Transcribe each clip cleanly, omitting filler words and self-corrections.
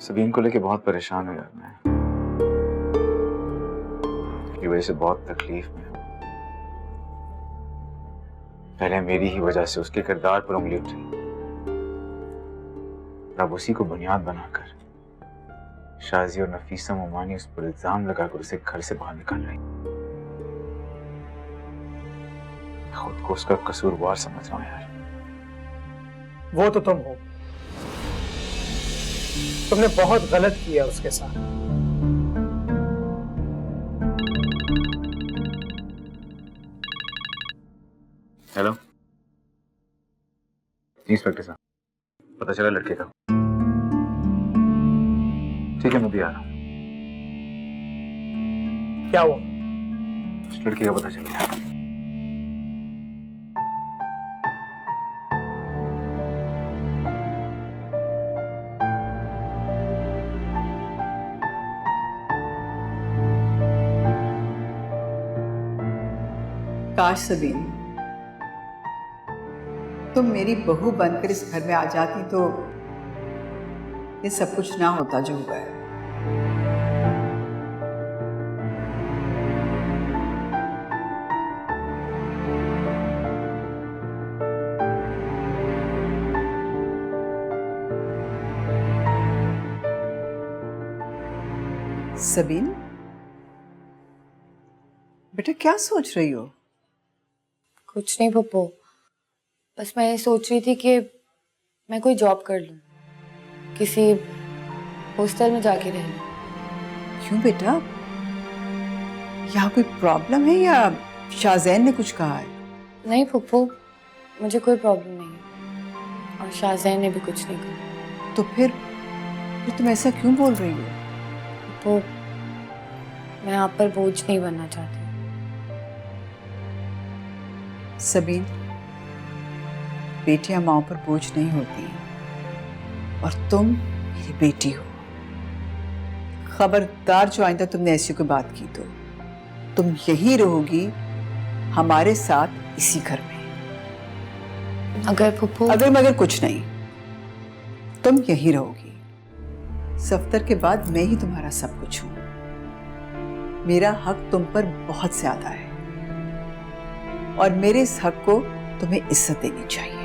सबीन को लेके बहुत परेशान हूँ यार मैं। की वजह से बहुत तकलीफ में हूँ। पहले मेरी ही वजह से उसके किरदार पर उंगली उठी, अब उसी को बुनियाद बनाकर शाजी और नफीसा मोमानी उस पर इल्जाम लगाकर उसे घर से बाहर निकाल रही। खुद को उसका कसूरवार समझ रहा हूँ यार। वो तो तुम हो, तुमने बहुत गलत किया उसके साथ। हेलो इंस्पेक्टर साहब, पता चला लड़के का? ठीक है मैं भी आ रहा हूँ। क्या हुआ? उस लड़के का पता चल गया। काश सबीन तुम मेरी बहू बनकर इस घर में आ जाती तो ये सब कुछ ना होता जो हुआ है। सबीन बेटा क्या सोच रही हो? कुछ नहीं पप्पू, बस मैं ये सोच रही थी कि मैं कोई जॉब कर लूं, किसी हॉस्टल में जाके रह लूं। क्यों बेटा, यहाँ कोई प्रॉब्लम है या शाहजैन ने कुछ कहा है? नहीं पप्पू, मुझे कोई प्रॉब्लम नहीं है और शाहजैन ने भी कुछ नहीं कहा। तो फिर तुम ऐसा क्यों बोल रही हो? पप्पू, मैं आप पर बोझ नहीं बनना चाहती। सबीन बेटियां माओ पर बोझ नहीं होती और तुम मेरी बेटी हो। खबरदार जो आइंदा तुमने ऐसी कोई बात की तो तुम यहीं रहोगी हमारे साथ इसी घर में। अगर पप्पू अगर मगर कुछ नहीं, तुम यहीं रहोगी। सफ्तर के बाद मैं ही तुम्हारा सब कुछ हूं। मेरा हक तुम पर बहुत ज्यादा है और मेरे इस हक को तुम्हें इज्जत देनी चाहिए।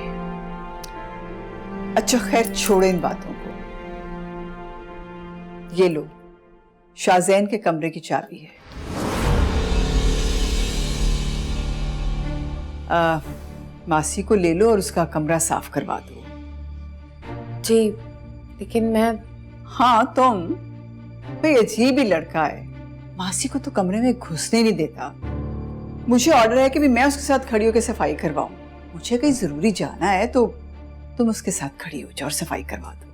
अच्छा खैर छोड़ो इन बातों को। ये लो, शाहजैन के कमरे की चाबी है। मासी को ले लो और उसका कमरा साफ करवा दो। जी, लेकिन मैं। हाँ तुम, भाई अजीब ही लड़का है, मासी को तो कमरे में घुसने नहीं देता। मुझे ऑर्डर है कि भी मैं उसके साथ खड़ी होकर सफाई करवाऊं। मुझे कहीं जरूरी जाना है तो तुम उसके साथ खड़ी हो जाओ और सफाई करवा दो।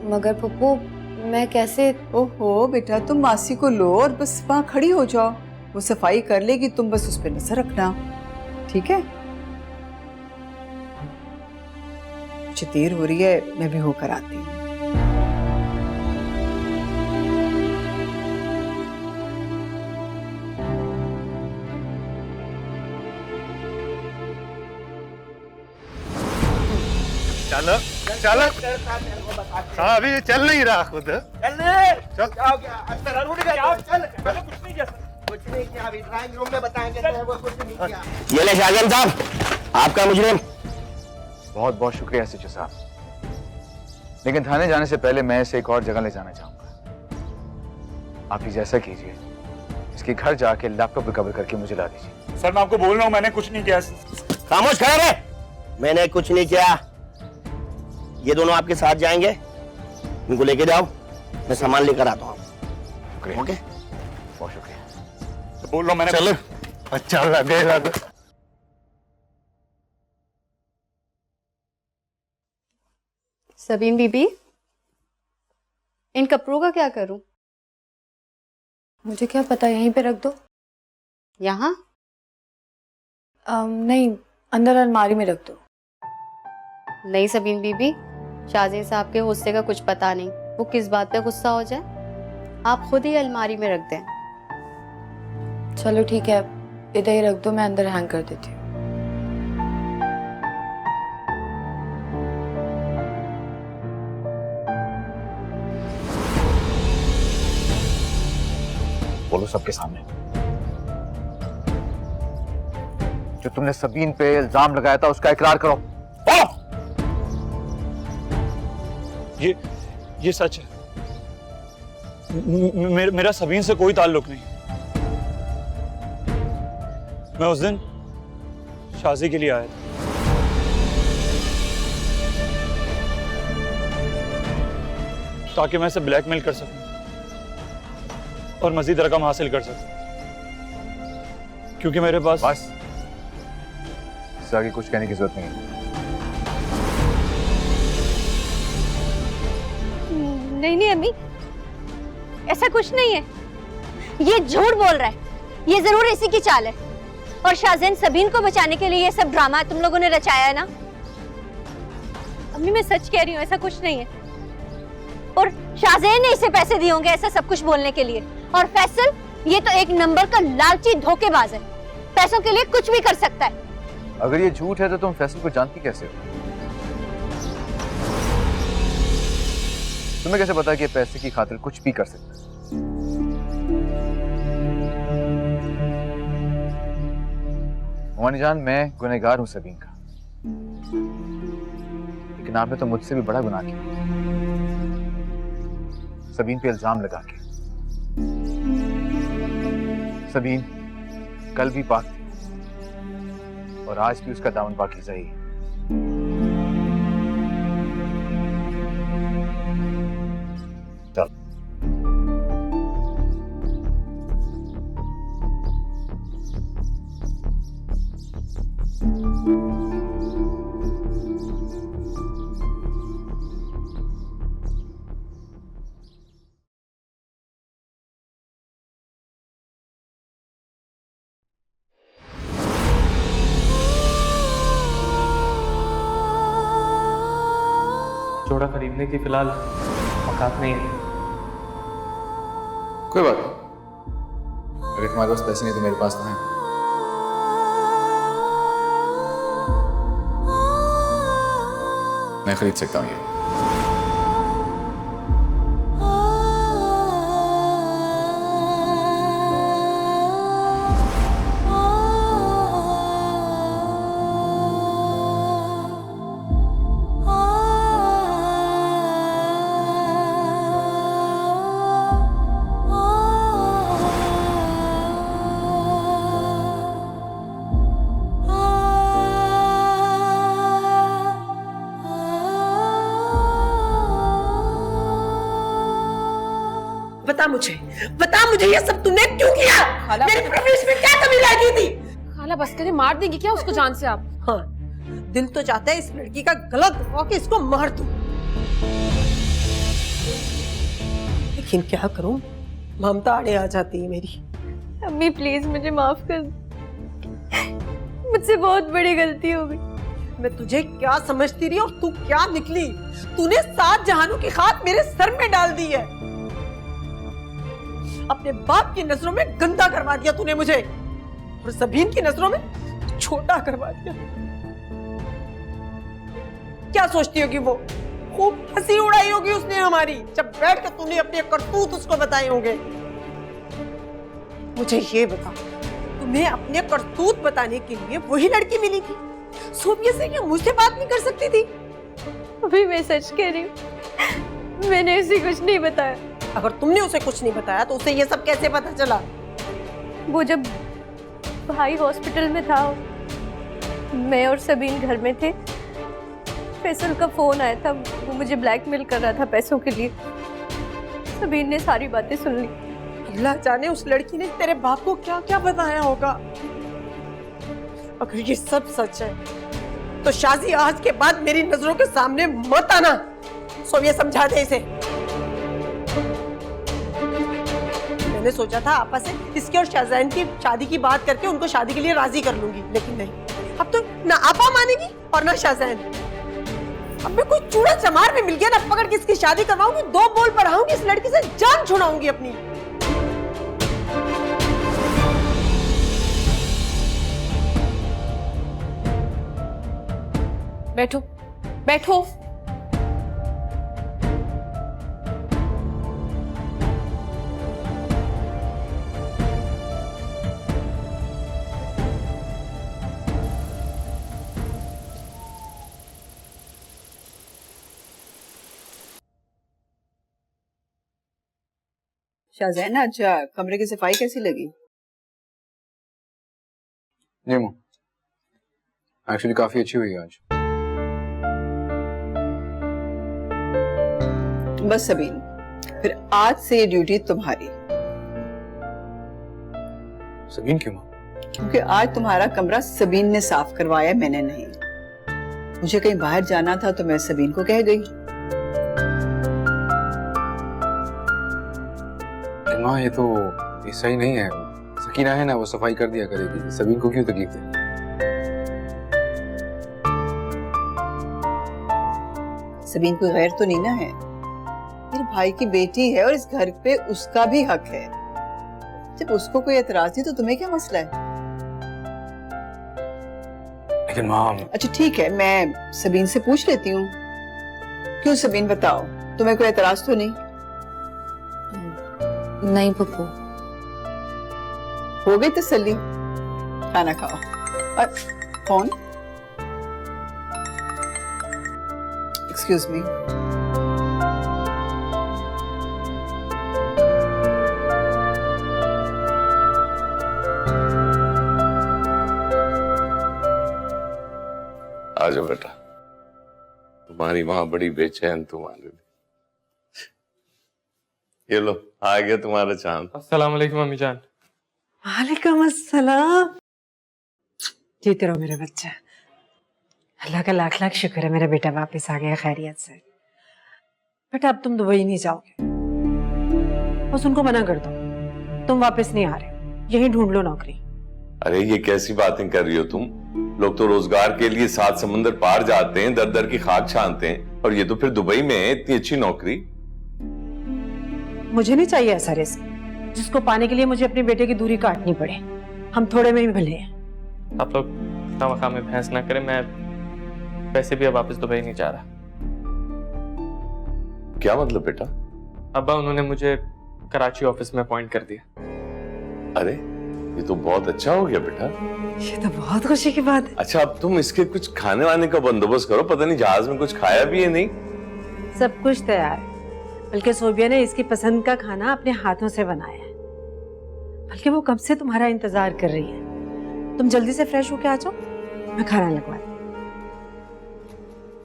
मगर पप्पू मैं कैसे? ओहो बेटा, तुम मासी को लो और बस वहां खड़ी हो जाओ, वो सफाई कर लेगी, तुम बस उस पर नजर रखना, ठीक है? मुझे देर हो रही है, मैं भी होकर आती हूँ। चलो चलो, हाँ अभी चल नहीं रहा खुद। चल चल। क्या हो गया? अच्छा रुक गया। चल कुछ नहीं किया, अभी ड्राइंग रूम में बताएंगे तो वो कुछ नहीं किया। ये ले शाहजहान साहब, आपका मुजरिम। बहुत बहुत शुक्रिया एसएचओ साहब, लेकिन थाने जाने से पहले मैं इसे एक और जगह ले जाना चाहूंगा। आप ही जैसा कीजिए, इसके घर जाके लैपटॉप रिकवर करके मुझे ला दीजिए। सर मैं आपको बोल रहा हूँ मैंने कुछ नहीं किया। खामोश खड़ा रहे। मैंने कुछ नहीं किया। ये दोनों आपके साथ जाएंगे, इनको लेके जाओ, मैं सामान लेकर आता हूँ। शुक्रिया। ओके, बहुत शुक्रिया। तो बोल रहा हूँ मैंने। चलो। अच्छा लगेगा तो। सबीन बीबी, इन कपड़ों का क्या करूं? मुझे क्या पता, यहीं पे रख दो। यहाँ? नहीं, अंदर अलमारी में रख दो। नहीं सबीन बीबी, शाहजहान साहब के गुस्से का कुछ पता नहीं, वो किस बात पे गुस्सा हो जाए। आप खुद ही अलमारी में रख दें। चलो ठीक है, इधर ही रख दो, मैं अंदर हैंग कर देती हूँ। दो सबके सामने। जो तुमने सबीन पे इल्जाम लगाया था उसका इकरार करो। ये सच है। मेरा सबीन से कोई ताल्लुक नहीं। मैं उस दिन शादी के लिए आया था। ताकि मैं इसे ब्लैकमेल कर सकूं और मजीद रकम हासिल कर सकूं, क्योंकि मेरे पास बस इससे आगे कुछ कहने की जरूरत नहीं है। नहीं अम्मी, ऐसा कुछ नहीं है। ये झूठ बोल रहा है। ये जरूर इसी की चाल है। और शाहजैन सबीन को बचाने के लिए ये सब ड्रामा तुम लोगों ने रचाया है ना। अम्मी मैं सच कह रही हूँ, ऐसा कुछ नहीं है। और शाहजैन ने इसे पैसे दिए होंगे ऐसा सब कुछ बोलने के लिए। और फैसल ये तो एक नंबर का लालची धोखेबाज है, पैसों के लिए कुछ भी कर सकता है। अगर ये झूठ है तो तुम फैसल को जानती कैसे हो? तुम्हें कैसे पता कि ये पैसे की खातिर कुछ भी कर सकता है? मोहनी जान, मैं गुनहगार हूं सबीन का, लेकिन आपने तो मुझसे भी बड़ा गुनाह किया, सबीन पे इल्जाम लगा के। सबीन कल भी पाक थी और आज भी उसका दामन पाकीज़ा ही है। चल। जोड़ा खरीदने की फिलहाल औकात नहीं है। कोई बात नहीं, अगर तुम्हारे पास पैसे नहीं तो मेरे पास तो हैं। मैं खरीद सकता हूँ ये। बता मुझे ये सब तूने क्यों किया? मेरी परवरिश में क्या कमी रह गई थी? खाला बस करें, मार देंगी क्या उसको जान से आप? हाँ, दिल तो चाहता है इस लड़की का गला दबा के इसको मार दूं, लेकिन क्या करूं, ममता आड़े आ जाती है मेरी। अम्मी प्लीज मुझे माफ कर, मुझसे बहुत बड़ी गलती हो गई। मैं तुझे क्या समझती रही और तू क्या निकली? तूने 7 जहानों की खाक मेरे सर में डाल दी है। अपने बाप की नजरों में गंदा करवा दिया तूने मुझे, और सबीन की नजरों में छोटा करवा दिया। क्या सोचती होगी वो? खूब हंसी उड़ाई होगी उसने हमारी, जब बैठ कर तूने अपने करतूत उसको बताए होंगे। मुझे ये बता, तुम्हें अपने करतूत बताने के लिए वही लड़की मिली थी? सोफिया से क्या मुझसे बात नहीं कर सकती थी? अभी मैं सच कह रही हूँ, मैंने उसे कुछ नहीं बताया। अगर तुमने उसे कुछ नहीं बताया तो उसे ये सब कैसे पता चला? वो जब भाई हॉस्पिटल में था, मैं और सबीन घर में थे, फैसल का फोन आया था, वो मुझे ब्लैकमेल कर रहा था पैसों के लिए। सबीन ने सारी बातें सुन ली। अल्लाह जाने उस लड़की ने तेरे बाप को क्या क्या बताया होगा। अगर ये सब सच है तो शाजी आज के बाद मेरी नजरों के सामने मत आना। सोफिया समझा दे इसे। मैंने सोचा था आपस में इसके और शाहजैन की शादी की बात करके उनको शादी के लिए राजी कर लूंगी, लेकिन नहीं, अब तो ना आपा मानेगी और ना शाहजैन। अब मैं कोई चूड़ा चमार में मिल गया ना, पकड़ के इसकी शादी करवाऊंगी, 2 बोल पढ़ाऊंगी, इस लड़की से जान छुड़ाऊंगी अपनी। बैठो बैठो। शाहजैन अच्छा कमरे की सफाई कैसी लगी? जी माँ, एक्चुअली काफी अच्छी हुई है आज। बस सबीन, फिर आज से ये ड्यूटी तुम्हारी। सबीन क्यों माँ? क्योंकि आज तुम्हारा कमरा सबीन ने साफ करवाया, मैंने नहीं। मुझे कहीं बाहर जाना था तो मैं सबीन को कह गई। माँ ये तो ये सही नहीं है। सकीना है ना, वो सफाई कर दिया करेगी, सबीन को क्यों तकलीफ दे? सबीन कोई गैर तो नहीं ना है, मेरे भाई की बेटी है और इस घर पे उसका भी हक है। जब उसको कोई एतराज नहीं तो तुम्हें क्या मसला है? लेकिन माँ। अच्छा ठीक है, मैं सबीन से पूछ लेती हूँ। क्यों सबीन बताओ, तुम्हें कोई एतराज तो नहीं? नहीं पप्पू। हो गई तसल्ली? खाना खाओ। और फोन? Excuse me. आ जाओ बेटा, तुम्हारी माँ बड़ी बेचैन तुम्हारे लिए। ये लो आ गया तुम्हारा चांद। अस्सलाम वालेकुम अम्मी जान। वालेकुम अस्सलाम। जीते रहो मेरे बच्चे। अल्लाह का लाख लाख शुक्र है मेरा बेटा वापस आ गया खैरियत से। बेटा अब तुम दुबई नहीं जाओगे, बस उनको मना कर दो तुम वापस नहीं आ रहे, यहीं ढूंढ लो नौकरी। अरे ये कैसी बातें कर रही हो तुम? लोग तो रोजगार के लिए 7 समंदर पार जाते हैं, दर दर की खाक छानते हैं, और ये तो फिर दुबई में है इतनी अच्छी नौकरी। मुझे नहीं चाहिए ऐसा रिस्क जिसको पाने के लिए मुझे अपने बेटे की दूरी काटनी पड़े। हम थोड़े में ही भले हैं। आप लोग खामखा में बहस ना करें, मैं वैसे भी अब वापस दुबई नहीं जा रहा। क्या मतलब बेटा? अब्बा उन्होंने मुझे कराची ऑफिस में अपॉइंट कर दिया। अरे ये तो बहुत अच्छा हो गया बेटा। ये तो बहुत खुशी की बात है। अच्छा अब तुम इसके कुछ खाने वाने का बंदोबस्त करो, पता नहीं जहाज में कुछ खाया भी है नहीं। सब कुछ तैयार है, बल्कि सोबिया ने इसकी पसंद का खाना अपने हाथों से बनाया है। बल्कि वो कब से तुम्हारा इंतजार कर रही है। तुम जल्दी से फ्रेश होके आ जाओ, मैं खाना लगवा दूं।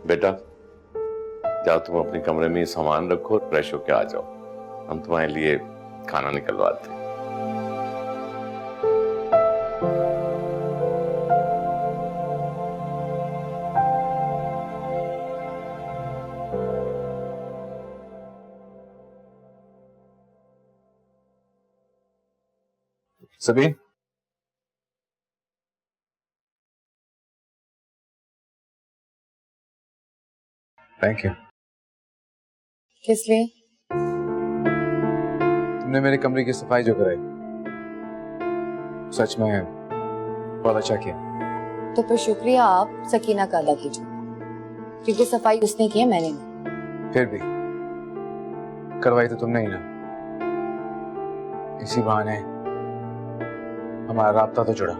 बेटा जाओ तुम अपने कमरे में ये सामान रखो, फ्रेश होके आ जाओ, हम तुम्हारे लिए खाना निकलवाते हैं। Sabeen, thank you. किस लिए? तुमने मेरे कमरे की सफाई जो कराई, सच में बहुत अच्छा किया। तो फिर शुक्रिया आप सकीना का अदा कीजिए, क्योंकि सफाई उसने की है, मैंने नहीं। फिर भी करवाई तो तुमने ही ना। इसी बहाने हमारा राब्ता तो जुड़ा।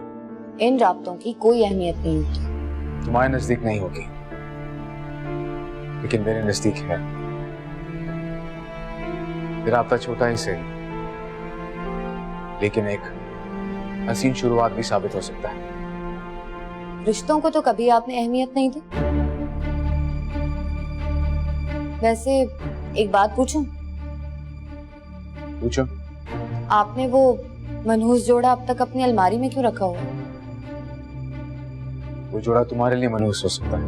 इन राब्तों की कोई अहमियत नहीं होती। तुम्हारे नजदीक नहीं होगी, लेकिन मेरे नजदीक है। ये राब्ता छोटा ही सही, लेकिन एक हसीन शुरुआत भी साबित हो सकता है। रिश्तों को तो कभी आपने अहमियत नहीं दी। वैसे एक बात पूछूं? पूछो। आपने वो मनहूस जोड़ा अब तक अपनी अलमारी में क्यों रखा हुआ? वो जोड़ा तुम्हारे लिए मनहूस हो सकता है,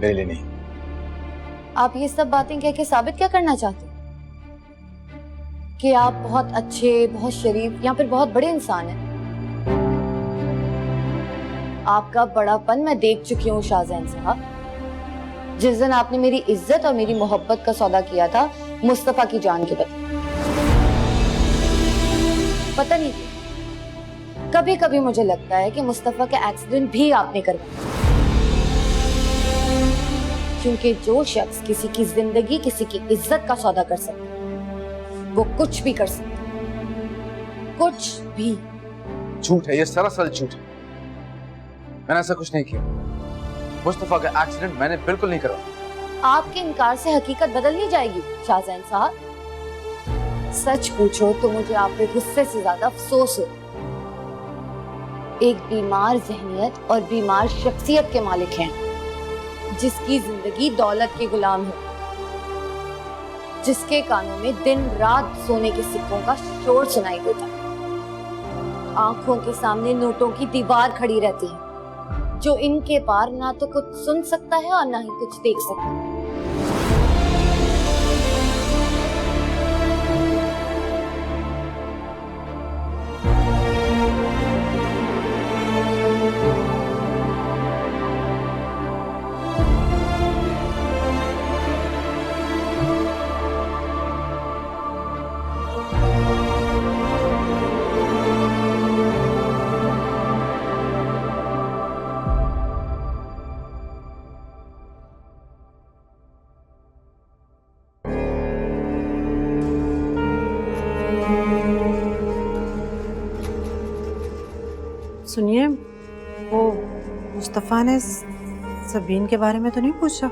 मेरे लिए नहीं। आप ये सब बातें कह के साबित क्या करना चाहते हैं? कि आप बहुत अच्छे, बहुत शरीफ या फिर बहुत बड़े इंसान हैं? आपका बड़ापन मैं देख चुकी हूँ शाहजैन साहब। जिस दिन आपने मेरी इज्जत और मेरी मोहब्बत का सौदा किया था मुस्तफा की जान के बदले, पता नहीं कभी कभी मुझे लगता है कि मुस्तफा का एक्सीडेंट भी आपने करवाया। क्योंकि जो शख्स किसी की जिंदगी, किसी की इज्जत का सौदा कर सकता है, वो कुछ भी कर सकता है, कुछ भी। झूठ है, ये सरासर झूठ है। मैंने ऐसा कुछ नहीं किया। मुस्तफा का एक्सीडेंट मैंने बिल्कुल नहीं करवाया। आपके इनकार से हकीकत बदल नहीं जाएगी शाहजैन साहब। सच पूछो तो मुझे आप पे गुस्से से ज्यादा अफसोस हो। एक बीमार जहनियत और बीमार शख्सियत के मालिक हैं, जिसकी जिंदगी दौलत के गुलाम है, जिसके कानों में दिन रात सोने के सिक्कों का शोर सुनाई देता है, आंखों के सामने नोटों की दीवार खड़ी रहती है, जो इनके पार ना तो कुछ सुन सकता है और ना ही कुछ देख सकता है। सुनिए, वो मुस्तफ़ा ने सबीन के बारे में तो नहीं पूछा?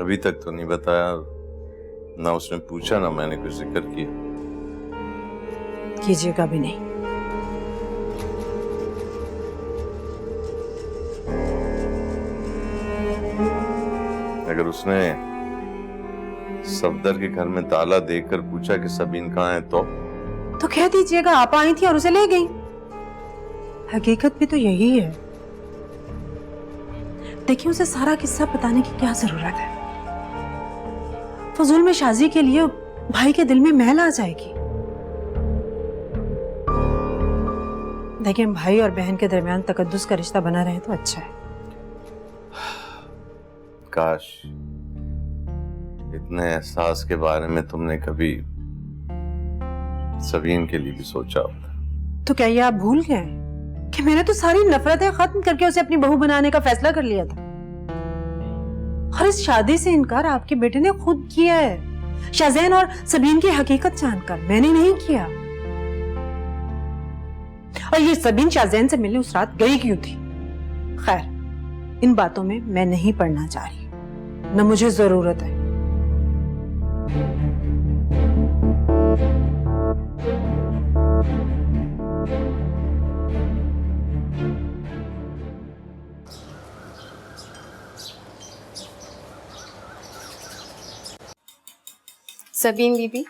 अभी तक तो नहीं बताया, ना उसने पूछा ना मैंने कुछ जिक्र किया। कीजिएगा भी नहीं। अगर उसने सफदर के घर में ताला देकर पूछा कि सबीन कहाँ है तो कह दीजिएगा आप आई थी और उसे ले गई। हकीकत भी तो यही है। देखिए, उसे सारा किस्सा बताने की क्या जरूरत है? फजूल में शाजी के लिए भाई के दिल में मैल आ जाएगी। देखिए, भाई और बहन के दरमियान तकद्दुस का रिश्ता बना रहे तो अच्छा है। काश इतने एहसास के बारे में तुमने कभी सबीन के लिए भी सोचा होता। तो क्या ये आप भूल गए कि मैंने तो सारी नफरतें खत्म करके उसे अपनी बहू बनाने का फैसला कर लिया था? और इस शादी से इनकार आपके बेटे ने खुद किया है, शाज़ैन और सबीन की हकीकत जानकर। मैंने नहीं किया। और ये सबीन शाज़ैन से मिलने उस रात गई क्यों थी? खैर, इन बातों में मैं नहीं पढ़ना चाह रही, न मुझे जरूरत है। सबीन बीबी,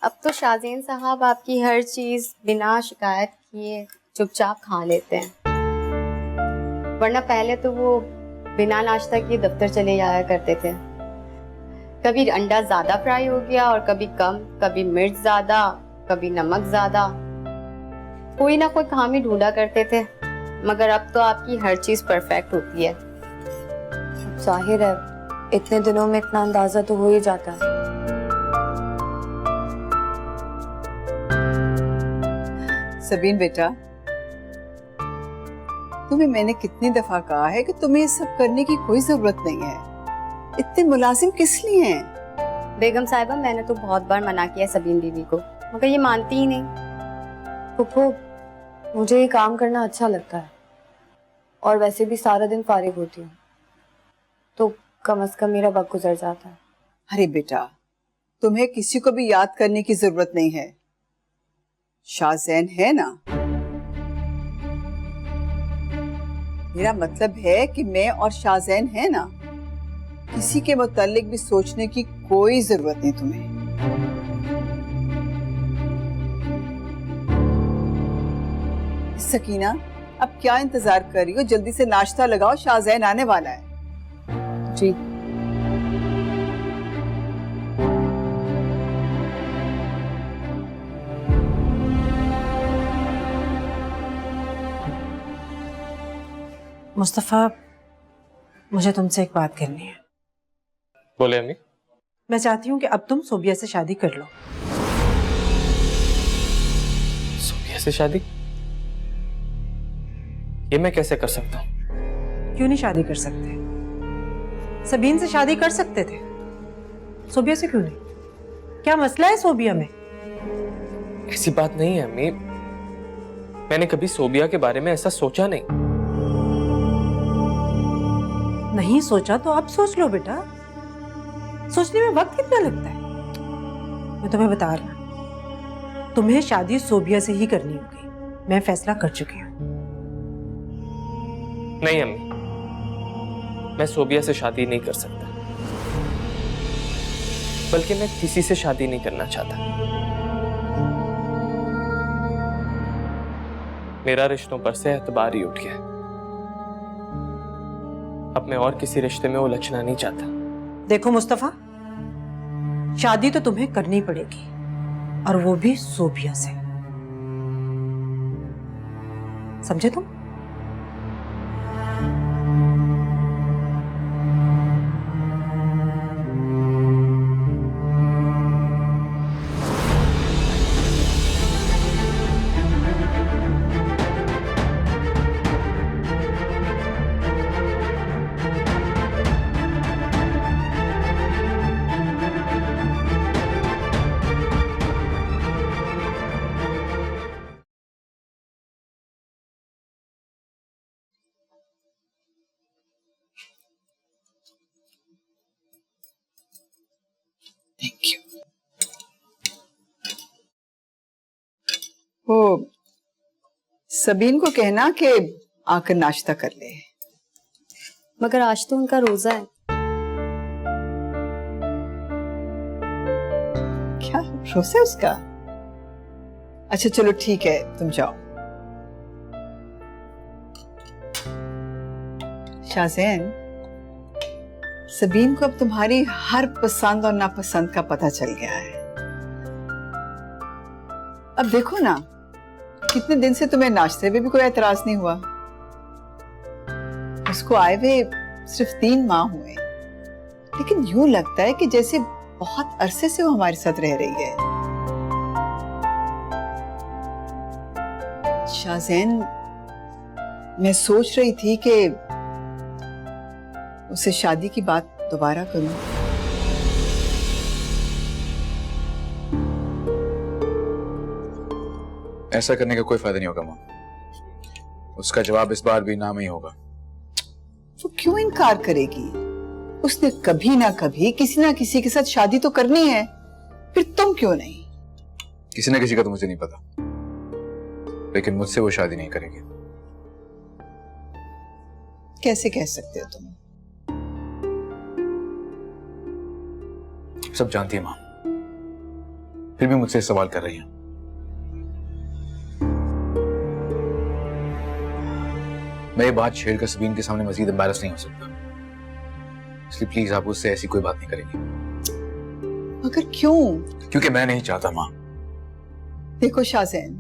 अब तो शाज़ैन साहब आपकी हर चीज़ बिना शिकायत किए चुपचाप खा लेते हैं, वरना पहले तो वो बिना नाश्ता किए दफ्तर चले जाया करते थे। कभी अंडा ज़्यादा फ्राई हो गया और कभी कम, कभी मिर्च ज़्यादा, कभी नमक ज़्यादा, कोई ना कोई खामी ढूंढा करते थे। मगर अब तो आपकी हर चीज़ परफेक्ट होती है। जाहिर है इतने दिनों में इतना अंदाजा तो हो ही जाता है। सबीन बेटा, तुम्हें मैंने कितनी दफा कहा है कि तुम्हें ये सब करने की कोई जरूरत नहीं है। इतने मुलाजिम किस लिए हैं? बेगम साहिबा, मैंने तो बहुत बार मना किया सबीन बीवी को, मगर ये मानती ही नहीं। फुफो, मुझे ये काम करना अच्छा लगता है और वैसे भी सारा दिन फारिग होती हूँ, तो कम से कम मेरा वक्त गुजर जाता है। अरे बेटा, तुम्हें किसी को भी याद करने की जरूरत नहीं है। शाज़ैन है ना। मेरा मतलब है कि मैं और शाज़ैन है ना। किसी के मुतालिक भी सोचने की कोई जरूरत नहीं तुम्हें। सकीना, अब क्या इंतजार कर रही हो? जल्दी से नाश्ता लगाओ, शाज़ैन आने वाला है। जी। मुस्तफ़ा, मुझे तुमसे एक बात करनी है। बोले अम्मी। मैं चाहती हूँ कि अब तुम सोबिया से शादी कर लो। सोबिया से शादी? ये मैं कैसे कर सकता हूँ? क्यों नहीं शादी कर सकते? सबीन से शादी कर सकते थे, सोबिया से क्यों नहीं? क्या मसला है सोबिया में? ऐसी बात नहीं है अम्मी, मैंने कभी सोबिया के बारे में ऐसा सोचा नहीं। नहीं सोचा तो अब सोच लो बेटा। सोचने में वक्त कितना लगता है? मैं तुम्हें बता रहा, तुम्हें शादी सोबिया से ही करनी होगी। मैं फैसला कर चुकी हूँ। नहीं अम्मी, मैं सोबिया से शादी नहीं कर सकता, बल्कि मैं किसी से शादी नहीं करना चाहता। मेरा रिश्तों पर से एतबार ही उठ गया। अब मैं और किसी रिश्ते में उलझना नहीं चाहता। देखो मुस्तफा, शादी तो तुम्हें करनी पड़ेगी, और वो भी सोबिया से। समझे तुम? Thank you. वो सबीन को कहना कि आकर नाश्ता कर ले। मगर आज तो उनका रोजा है। क्या रोजा है उसका? अच्छा चलो ठीक है, तुम जाओ। शाज़ेन, सबीन को अब तुम्हारी हर पसंद और नापसंद का पता चल गया है। अब देखो ना, कितने दिन से तुम्हें नाश्ते में भी कोई एतराज नहीं हुआ। उसको आए हुए सिर्फ 3 माह हुए, लेकिन यूं लगता है कि जैसे बहुत अरसे से वो हमारे साथ रह रही है। शाज़ेन, मैं सोच रही थी कि उससे शादी की बात दोबारा करूं। ऐसा करने का कोई फायदा नहीं होगा माँ। उसका जवाब इस बार भी ना ही होगा। वो क्यों इनकार करेगी? उसने कभी ना कभी किसी ना किसी के साथ शादी तो करनी है, फिर तुम क्यों नहीं? किसी ना किसी का तो मुझे नहीं पता, लेकिन मुझसे वो शादी नहीं करेगी। कैसे कह सकते हो तुम? सब जानती है माँ, फिर भी मुझसे सवाल कर रही हैं। मैं ये बात छेड़कर सबीन के सामने मजीद एम्बैरस नहीं हो सकता, इसलिए प्लीज आप उससे ऐसी कोई बात नहीं करेंगी। मगर क्यों? क्योंकि मैं नहीं चाहता माँ। देखो शाज़ेन,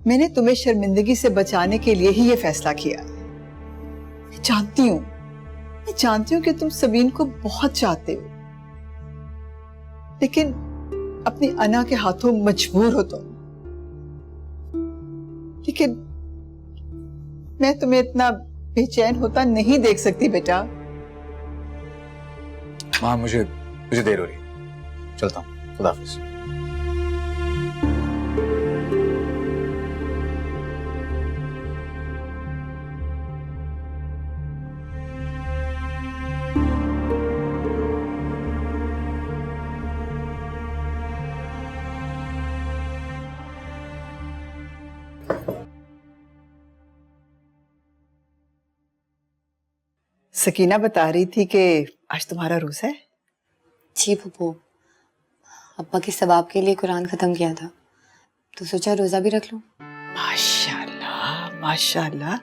मैंने तुम्हें शर्मिंदगी से बचाने के लिए ही ये फैसला किया। मैं जानती हूँ कि तुम सबीन को बहुत चाहते हो, लेकिन अपनी अना के हाथों मजबूर हो तुम। लेकिन मैं तुम्हें इतना बेचैन होता नहीं देख सकती बेटा। माँ मुझे देर हो रही है, चलता हूँ। खुदा हाफिज। सकीना बता रही थी कि आज तुम्हारा रोज़ा है। जी फूफू, अब्बा के सवाब के लिए कुरान खत्म किया था, तो सोचा रोजा भी रख लूं। माशाल्लाह माशाल्लाह,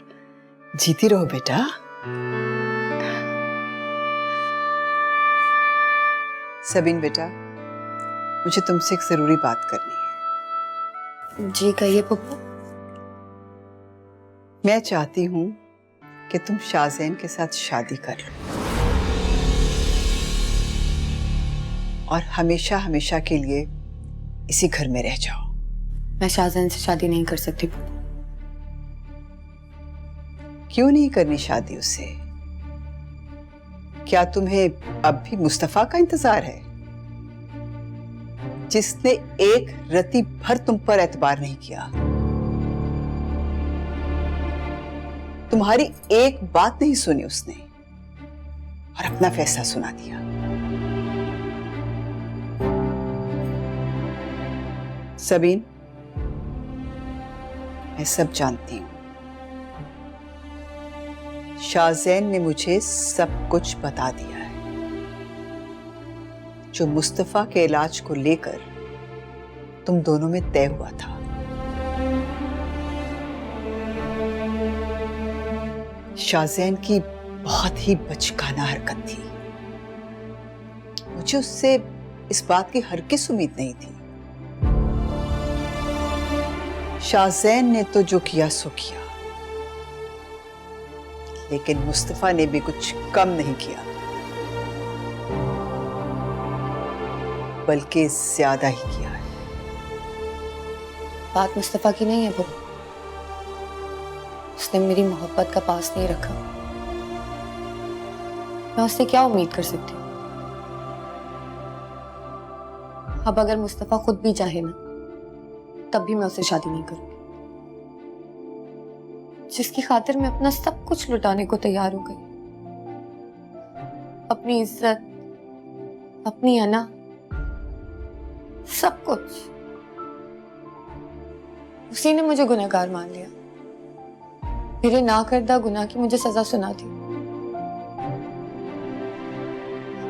जीती रहो बेटा। सबीन बेटा, मुझे तुमसे एक जरूरी बात करनी है। जी कहिए फूफू। मैं चाहती हूँ कि तुम शाज़ेन के साथ शादी कर लो और हमेशा हमेशा के लिए इसी घर में रह जाओ। मैं शाज़ेन से शादी नहीं कर सकती। क्यों नहीं करनी शादी उससे? क्या तुम्हें अब भी मुस्तफा का इंतजार है, जिसने एक रत्ती भर तुम पर एतबार नहीं किया, तुम्हारी एक बात नहीं सुनी उसने और अपना फैसला सुना दिया। सबीन, मैं सब जानती हूँ। शाहजैन ने मुझे सब कुछ बता दिया है। जो मुस्तफा के इलाज को लेकर तुम दोनों में तय हुआ था, शाहजैन की बहुत ही बचकाना हरकत थी। मुझे उससे इस बात की हरगिज़ उम्मीद नहीं थी। शाहजैन ने तो जो किया सो किया, लेकिन मुस्तफा ने भी कुछ कम नहीं किया, बल्कि ज्यादा ही किया है। बात मुस्तफा की नहीं है बहू। उसने मेरी मोहब्बत का पास नहीं रखा। मैं उससे क्या उम्मीद कर सकती हूँ? अब अगर मुस्तफा खुद भी चाहे ना, तब भी मैं उससे शादी नहीं करूंगी। जिसकी खातिर मैं अपना सब कुछ लुटाने को तैयार हो गई, अपनी इज्जत, अपनी अना, सब कुछ, उसी ने मुझे गुनहगार मान लिया। मेरे ना करदा गुनाह की मुझे सजा सुना दी।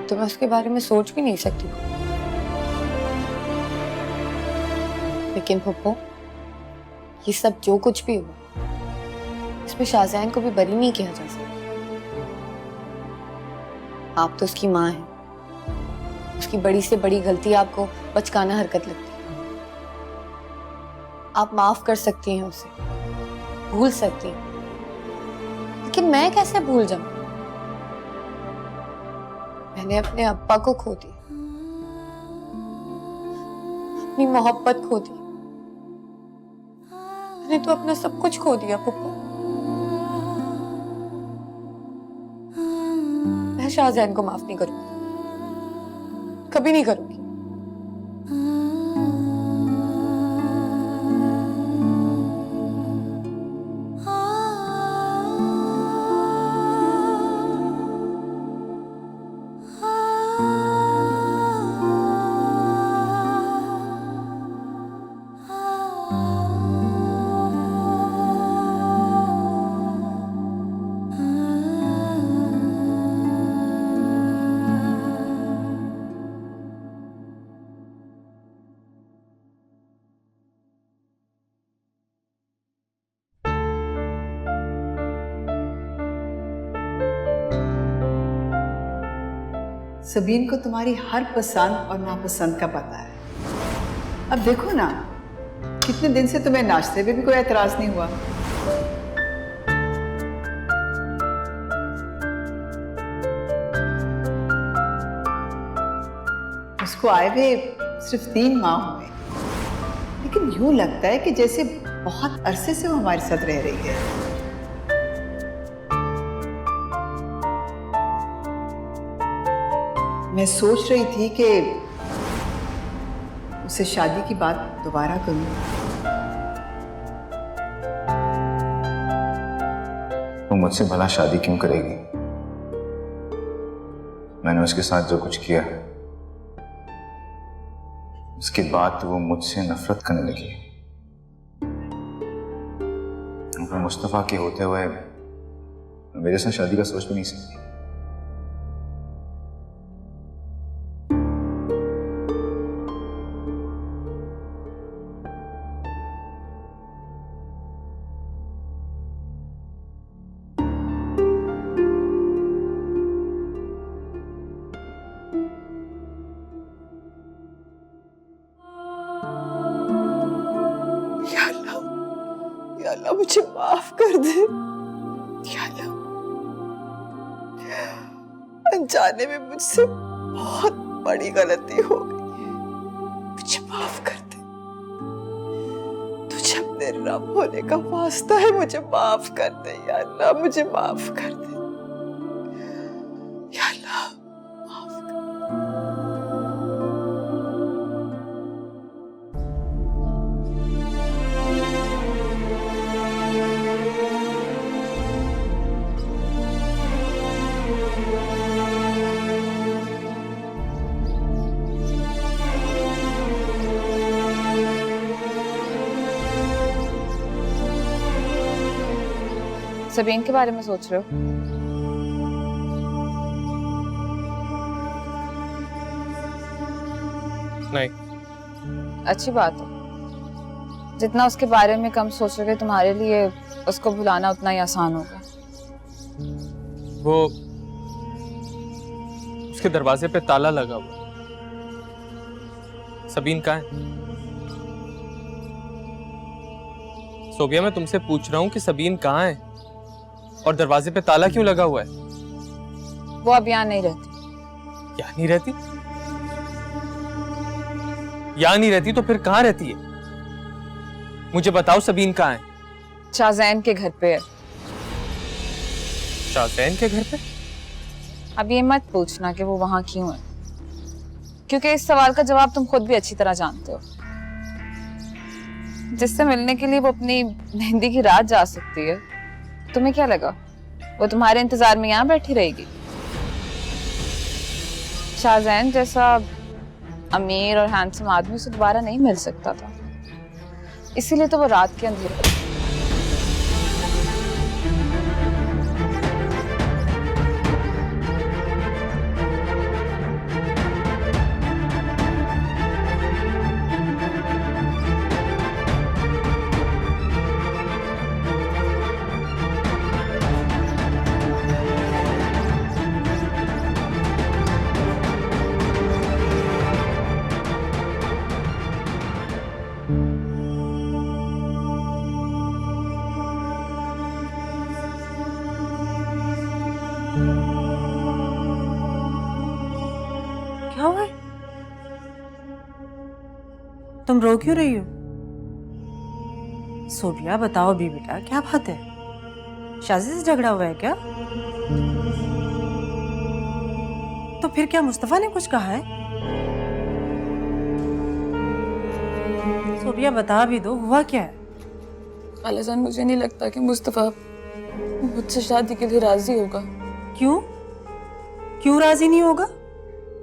तो मैं उसके बारे में सोच भी नहीं सकती। लेकिन फुप्पो, ये सब जो कुछ भी हुआ, इसमें शाहजैन को भी बरी नहीं किया जा सकता। आप तो उसकी माँ हैं। उसकी बड़ी से बड़ी गलती आपको बचकाना हरकत लगती है। आप माफ कर सकती हैं उसे, भूल सकती हैं, लेकिन मैं कैसे भूल जाऊं? मैंने अपने अब्बा को खो दिया, अपनी मोहब्बत खो दी। मैंने तो अपना सब कुछ खो दिया पुप्पो। मैं शाहजैन को माफ नहीं करूंगी, कभी नहीं करूंगी। सबीन को तुम्हारी हर पसंद और नापसंद का पता है। अब देखो ना, कितने दिन से तुम्हें नाश्ते में भी कोई एतराज नहीं हुआ। उसको आए हुए सिर्फ 3 माह हुए, लेकिन यूं लगता है कि जैसे बहुत अरसे से वो हमारे साथ रह रही है। मैं सोच रही थी कि उससे शादी की बात दोबारा करूं। वो मुझसे भला शादी क्यों करेगी? मैंने उसके साथ जो कुछ किया, उसके बाद तो वो मुझसे नफरत करने लगी। उनको मुस्तफा के होते हुए मेरे साथ शादी का सोच भी नहीं सकती। या अल्लाह मुझे माफ कर दे। या अल्लाह, अनजाने में मुझसे बहुत बड़ी गलती हो गई, मुझे माफ कर दे। तुझे अपने रब होने का वास्ता है, मुझे माफ कर दे। या अल्लाह, मुझे माफ कर दे। या अल्लाह, माफ कर दे। सबीन के बारे में सोच रहे हो? नहीं। अच्छी बात है। जितना उसके बारे में कम सोचोगे तुम्हारे लिए उसको भुलाना उतना ही आसान होगा। वो उसके दरवाजे पे ताला लगा हुआ। सबीन कहाँ है? सोबिया, मैं तुमसे पूछ रहा हूँ कि सबीन कहाँ है और दरवाजे पे ताला क्यों लगा हुआ है? वो अब यहाँ नहीं रहती। यहाँ नहीं रहती? यहाँ नहीं रहती तो फिर कहाँ रहती है? मुझे बताओ, सबीन कहाँ है? शाहजैन के घर पे है। शाहजैन के घर पे? अब ये मत पूछना कि वो वहां क्यों है, क्योंकि इस सवाल का जवाब तुम खुद भी अच्छी तरह जानते हो। जिससे मिलने के लिए वो अपनी मेहंदी की रात जा सकती है, तुम्हें क्या लगा वो तुम्हारे इंतजार में यहाँ बैठी रहेगी? शाहजैन जैसा अमीर और हैंडसम आदमी उसे दोबारा नहीं मिल सकता था, इसीलिए तो वो रात के अंधेरे क्या हुआ है? तुम रो क्यों रही हो? सोबिया, बताओ अभी बेटा, क्या बात है? शादी से झगड़ा हुआ है क्या? तो फिर क्या मुस्तफा ने कुछ कहा है? सोबिया, बता भी दो, हुआ क्या है? खालाजान, मुझे नहीं लगता कि मुस्तफा मुझसे शादी के लिए राजी होगा। क्यों? क्यों राजी नहीं होगा?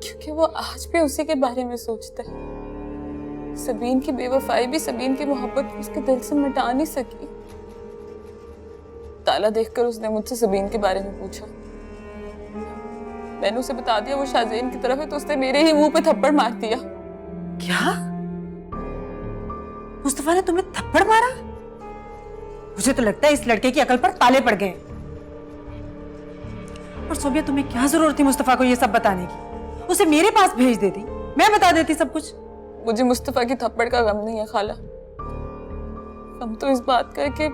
क्योंकि वो आज भी उसी के बारे में सोचता है। सबीन की बेवफाई भी सबीन की मोहब्बत को उसके दिल से मिटा नहीं सकी। ताला देखकर उसने मुझसे सबीन के बारे में पूछा। मैंने उसे बता दिया वो शाहजैन की तरफ है, तो उसने मेरे ही मुंह पे थप्पड़ मार दिया। क्या? मुस्तफा ने तुम्हें थप्पड़ मारा? मुझे तो लगता है इस लड़के की अकल पर ताले पड़ गए। और सोबिया, तुम्हें क्या जरूरत थी मुस्तफा को ये सब बताने की? उसे मेरे पास भेज देती, मैं बता देती सब कुछ। मुझे मुस्तफा की थप्पड़ का गम नहीं है खाला। गम तो इस बात का है कि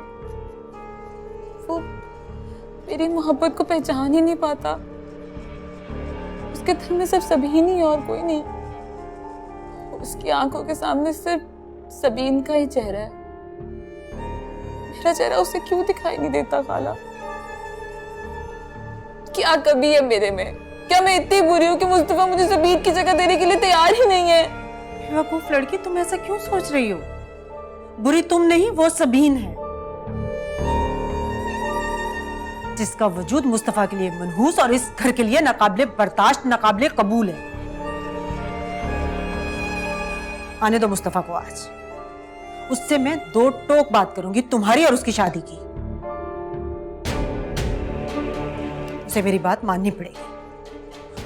वो मेरी मोहब्बत को पहचान ही नहीं पाता। उसके दिल में सिर्फ सबीन ही, और कोई नहीं। उसकी आंखों के सामने सिर्फ सबीन का ही चेहरा है। मेरा चेहरा उसे क्यों दिखाई नहीं देता खाला? क्या कमी है मेरे में? क्या मैं इतनी बुरी हूँ कि मुस्तफा मुझे सबीन की जगह देने के लिए तैयार ही नहीं है? बेवकूफ लड़की, तुम ऐसा क्यों सोच रही हो? बुरी तुम नहीं, वो सबीन है, जिसका वजूद मुस्तफा के लिए मनहूस और इस घर के लिए नाकाबिले बर्दाश्त, नाकाबिले कबूल है। आने दो मुस्तफा को आज। उससे मैं दो टोक बात करूंगी, तुम्हारी और उसकी शादी की। उसे मेरी बात माननी पड़ेगी।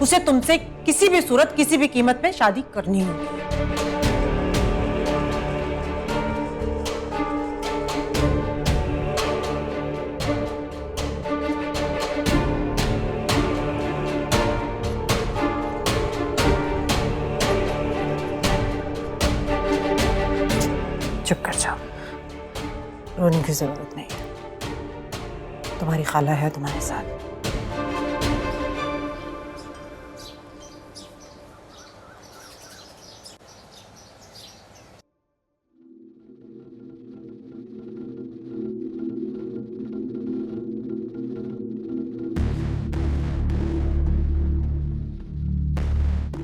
उसे तुमसे किसी भी सूरत, किसी भी कीमत में शादी करनी होगी। चुप कर जाओ, रोने की जरूरत नहीं है। तुम्हारी खाला है तुम्हारे साथ।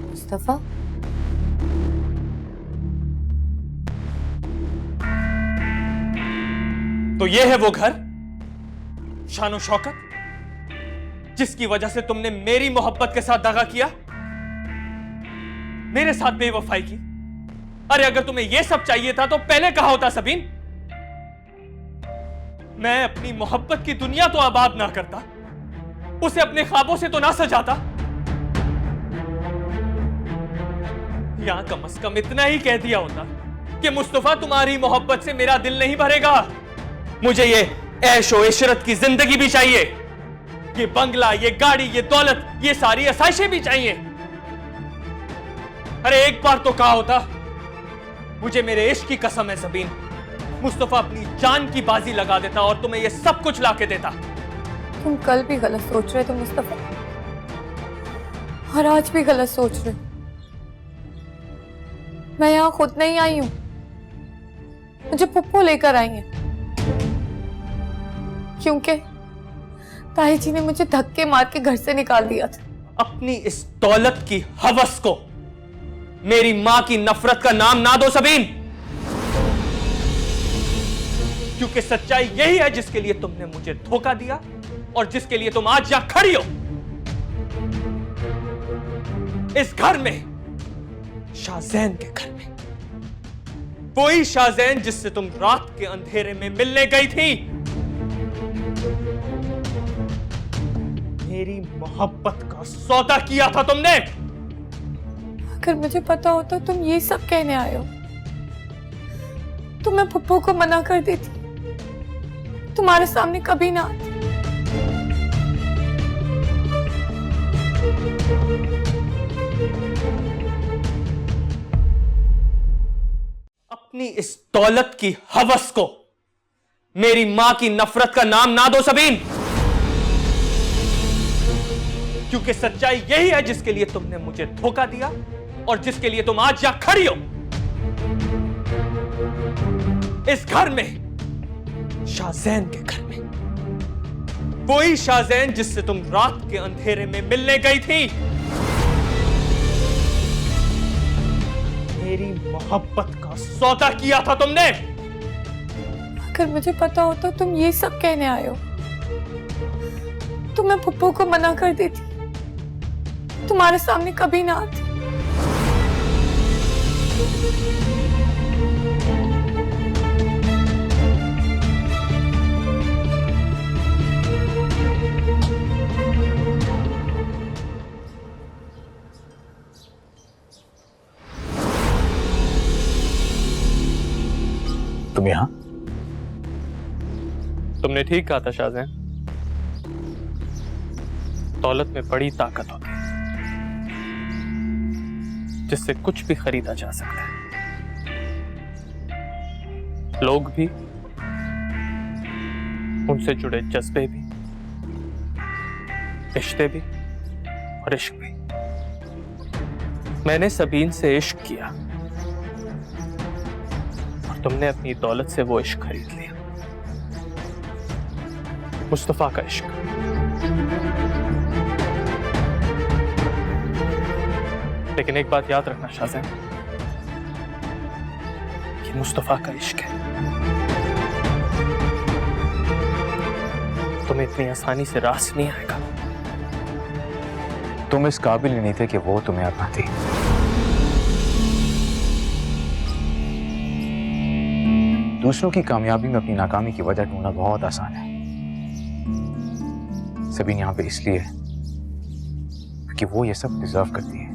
मुस्तफा, तो ये है वो घर, शानो शौकत, जिसकी वजह से तुमने मेरी मोहब्बत के साथ दगा किया, मेरे साथ बेवफाई की। अरे अगर तुम्हें यह सब चाहिए था तो पहले कहा होता सबीन। मैं अपनी मोहब्बत की दुनिया तो आबाद ना करता, उसे अपने ख्वाबों से तो ना सजाता। यहां कम से कम इतना ही कह दिया होता कि मुस्तफा तुम्हारी मोहब्बत से मेरा दिल नहीं भरेगा। मुझे ये ऐशो इशरत की जिंदगी भी चाहिए, ये बंगला, ये गाड़ी, ये दौलत, ये सारी आसाइशें भी चाहिए। अरे एक बार तो कहा होता, मुझे मेरे इश्क की कसम है सबीन, मुस्तफा अपनी जान की बाजी लगा देता और तुम्हें ये सब कुछ लाके देता। तुम कल भी गलत सोच रहे थे मुस्तफा, और आज भी गलत सोच रहे हो। मैं यहाँ खुद नहीं आई हूं, मुझे पुप्पो लेकर आई है, क्योंकि ताई जी ने मुझे धक्के मार के घर से निकाल दिया था। अपनी इस दौलत की हवस को मेरी मां की नफरत का नाम ना दो सबीन, क्योंकि सच्चाई यही है जिसके लिए तुमने मुझे धोखा दिया और जिसके लिए तुम आज यहां खड़ी हो। इस घर में, शाहजैन के घर में, वही शाहजैन जिससे तुम रात के अंधेरे में मिलने गई थी। मेरी मोहब्बत का सौदा किया था तुमने। अगर मुझे पता होता तुम ये सब कहने आए हो तो मैं पुप्पो को मना कर देती, तुम्हारे सामने कभी ना आती। अपनी इस दौलत की हवस को मेरी मां की नफरत का नाम ना दो सबीन, क्योंकि सच्चाई यही है जिसके लिए तुमने मुझे धोखा दिया और जिसके लिए तुम आज यहां खड़ी हो। इस घर में, शाहजैन के घर में, वही शाहजैन जिससे तुम रात के अंधेरे में मिलने गई थी। मेरी मोहब्बत का सौदा किया था तुमने। अगर मुझे पता होता तुम ये सब कहने आए हो तो मैं पुप्पो को मना कर देती, तुम्हारे सामने कभी ना आती। तुम यहां? तुमने ठीक कहा था शाहजैन, दौलत में बड़ी ताकत होती है जिससे कुछ भी खरीदा जा सकता है। लोग भी, उनसे जुड़े जज्बे भी, रिश्ते भी और इश्क भी। मैंने सबीन से इश्क किया और तुमने अपनी दौलत से वो इश्क खरीद लिया, मुस्तफा का इश्क। लेकिन एक बात याद रखना शाहजैन, ये मुस्तफा का इश्क है, तुम्हें इतनी आसानी से रास नहीं आएगा। तुम इस काबिल ही नहीं थे कि वो तुम्हें अपनाती। दूसरों की कामयाबी में अपनी नाकामी की वजह ढूंढना बहुत आसान है। सबीन यहां पे इसलिए कि वो ये सब डिजर्व करती है,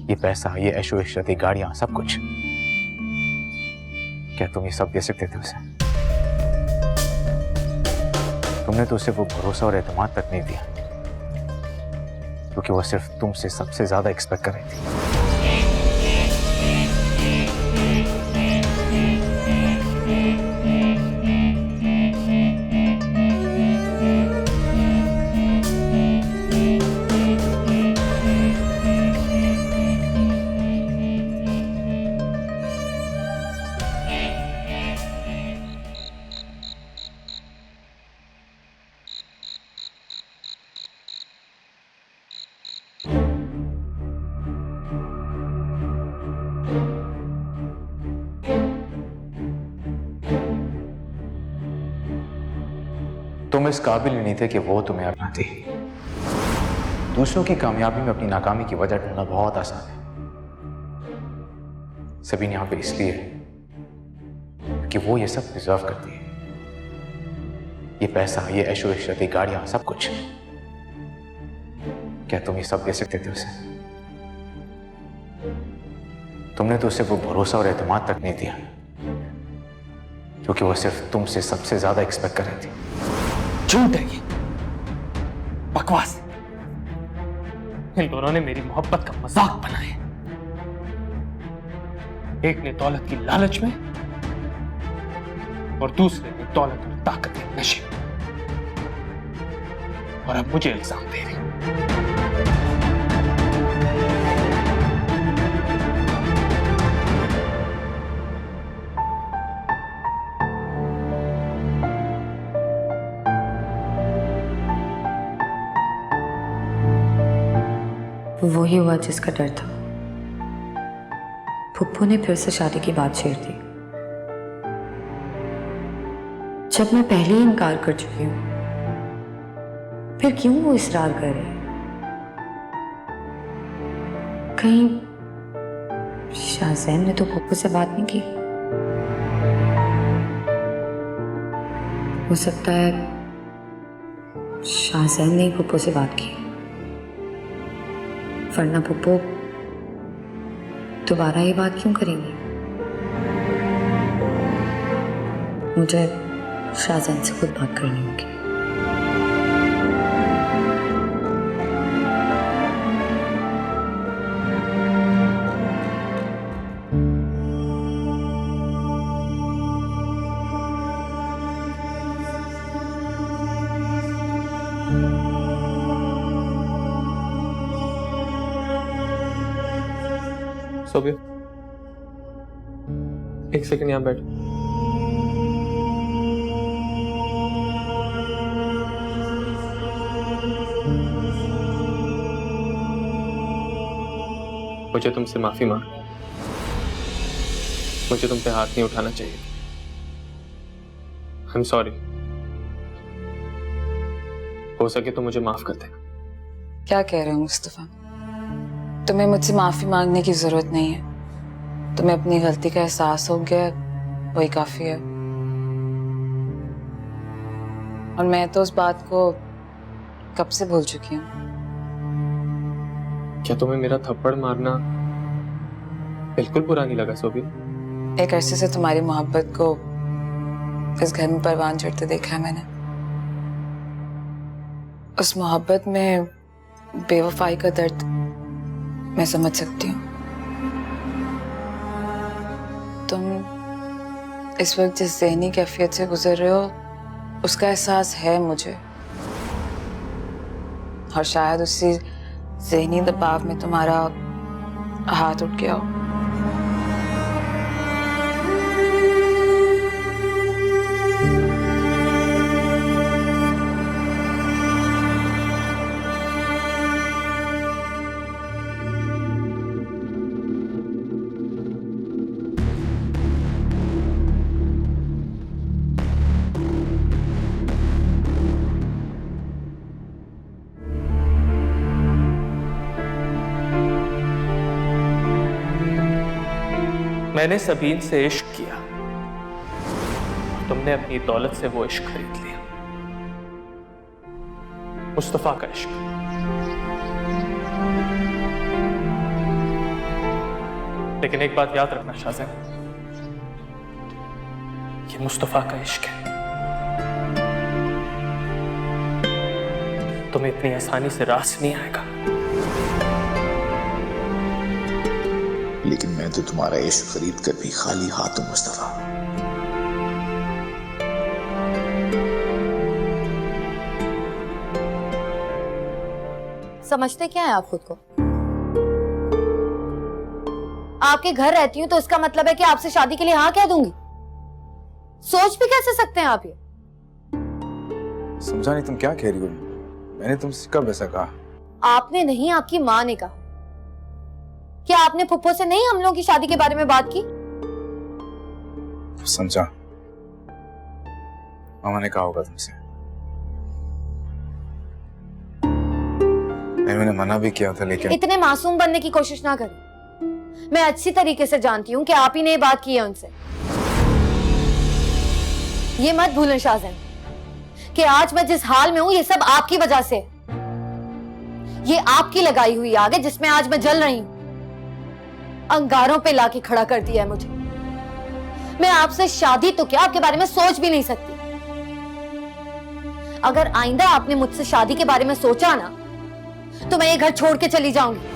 ये पैसा, ये ऐशो इशरत, ये गाड़ियां, सब कुछ। क्या तुम ये सब दे सकते थे उसे? तुमने तो उसे वो भरोसा और एतमाद तक नहीं दिया, क्योंकि वो सिर्फ तुमसे सबसे ज्यादा एक्सपेक्ट कर रही थी। तुम इस काबिल ही नहीं थे कि वो तुम्हें अपनाती। दूसरों की कामयाबी में अपनी नाकामी की वजह ढूंढना बहुत आसान है। सबीन यहां पे इसलिए कि वो ये सब डिजर्व करती है, ये पैसा, ये ऐशो इशरत, ये गाड़ियां, सब कुछ, क्या तुम ये सब दे सकते थे उसे? तुमने तो उसे वो भरोसा और एतमाद तक नहीं दिया क्योंकि वो सिर्फ तुमसे सबसे ज्यादा एक्सपेक्ट कर रही थी। झूठ है ये, बकवास। इन दोनों ने मेरी मोहब्बत का मजाक बनाया। एक ने दौलत की लालच में और दूसरे ने दौलत और ताकत के नशे में, और अब मुझे इल्जाम दे रही। वो ही हुआ जिसका डर था। फुप्पू ने फिर से शादी की बात छेड़ दी, जब मैं पहले ही इनकार कर चुकी हूं। फिर क्यों वो इसरार कर रहे हैं? कहीं शाहजैन ने तो फुप्पू से बात नहीं की? हो सकता है शाहजैन ने ही फुप्पू से बात की, वरना फुप्पू दोबारा ये बात क्यों करेंगी? मुझे शाहजैन से खुद बात करनी होगी। सोबिया, एक सेकंड यहां बैठ। मुझे तुमसे माफी मांगनी है। मुझे तुम पे हाथ नहीं उठाना चाहिए। I am sorry. हो सके तो मुझे माफ कर देना। क्या कह रहे हो मुस्तफा? तुम्हें मुझसे माफी मांगने की जरूरत नहीं है। तुम्हें अपनी गलती का एहसास हो गया, वही काफी है। और मैं तो उस बात को कब से भूल चुकी हूँ। क्या तुम्हें मेरा थप्पड़ मारना बिल्कुल बुरा नहीं लगा सोबी? एक अरसे से तुम्हारी मोहब्बत को इस घर में परवान चढ़ते देखा है मैंने। उस मोहब्बत में बेवफाई का दर्द मैं समझ सकती हूँ। तुम इस वक्त जिस ज़हनी कैफियत से गुजर रहे हो उसका एहसास है मुझे, और शायद उसी ज़हनी दबाव में तुम्हारा हाथ उठ गया हो। मैंने सबीन से इश्क किया, तुमने अपनी दौलत से वो इश्क खरीद लिया। मुस्तफा का इश्क। लेकिन एक बात याद रखना शाहजैन, ये मुस्तफा का इश्क है। तुम्हें इतनी आसानी से रास नहीं आएगा। लेकिन मैं तो तुम्हारा इश्क खरीद कर भी खाली हाथ हूं मुस्तफा। समझते क्या है आप खुद को? आपके घर रहती हूं तो इसका मतलब है कि आपसे शादी के लिए हाँ कह दूंगी? सोच भी कैसे सकते हैं आप ये? समझा नहीं, तुम क्या कह रही हो? मैंने तुमसे कब ऐसा कहा? आपने नहीं, आपकी माँ ने कहा। क्या आपने फुप्पो से नहीं हम लोगों की शादी के बारे में बात की? समझा, मामा ने कहा होगा तुमसे। मैंने मना भी किया था, लेकिन इतने मासूम बनने की कोशिश ना करें। मैं अच्छी तरीके से जानती हूँ कि आप ही ने ये बात की है उनसे। ये मत भूलें शाहजैन कि आज मैं जिस हाल में हूं ये सब आपकी वजह से। ये आपकी लगाई हुई आग है जिसमें आज मैं जल रही हूं। अंगारों पे लाके खड़ा कर दिया है मुझे। मैं आपसे शादी तो क्या, आपके बारे में सोच भी नहीं सकती। अगर आइंदा आपने मुझसे शादी के बारे में सोचा ना तो मैं ये घर छोड़ के चली जाऊंगी।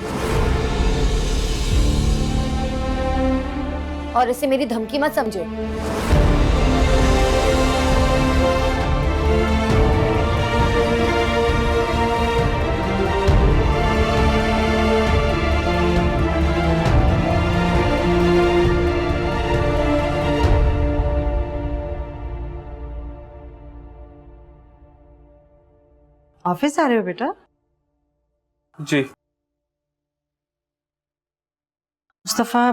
और इसे मेरी धमकी मत समझे। ऑफिस आ रहे हो बेटा? जी। मुस्तफा,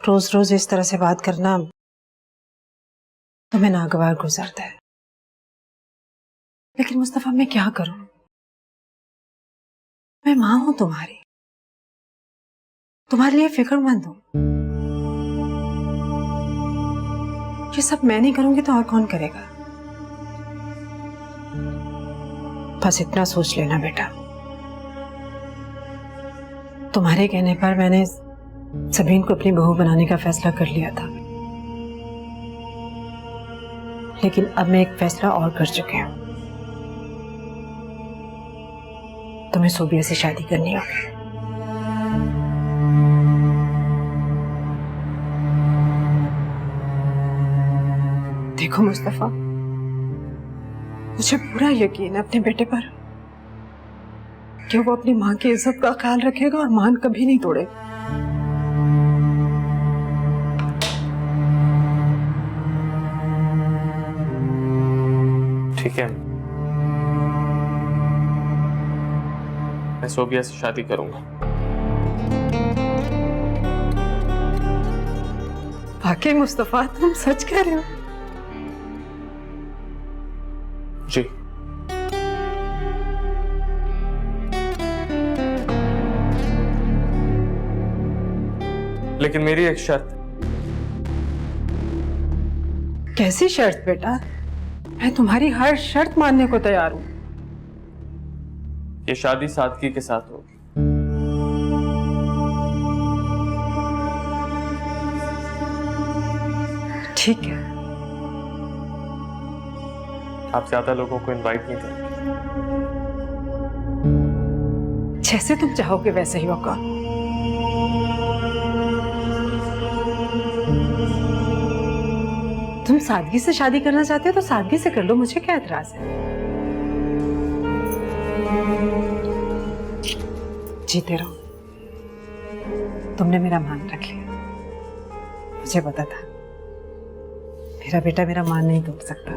रोज रोज इस तरह से बात करना तुम्हें नागवार गुजरता है। लेकिन मुस्तफा मैं क्या करूं? मैं मां हूं तुम्हारी, तुम्हारे लिए फिक्रमंद हूं। ये सब मैं नहीं करूंगी तो और कौन करेगा? बस इतना सोच लेना बेटा, तुम्हारे कहने पर मैंने सबीन को अपनी बहू बनाने का फैसला कर लिया था। लेकिन अब मैं एक फैसला और कर चुकी हूं। तुम्हें सोबिया से शादी करनी होगी। देखो मुस्तफा, मुझे पूरा यकीन है अपने बेटे पर कि वो अपनी मां की इज्जत का ख्याल रखेगा और मान कभी नहीं तोड़ेगा। ठीक है, मैं सोबिया से शादी करूंगा। वाकई मुस्तफा तुम सच कह रहे हो? जी। लेकिन मेरी एक शर्त। कैसी शर्त बेटा? मैं तुम्हारी हर शर्त मानने को तैयार हूं। ये शादी सादगी के साथ होगी। ठीक है। आप ज्यादा लोगों को इनवाइट नहीं करेंगे? जैसे तुम चाहोगे वैसे ही होगा। तुम सादगी से शादी करना चाहते हो तो सादगी से कर लो, मुझे क्या एतराज है? जीते रहो। तुमने मेरा मान रख लिया। मुझे पता था मेरा बेटा मेरा मान नहीं तोड़ सकता।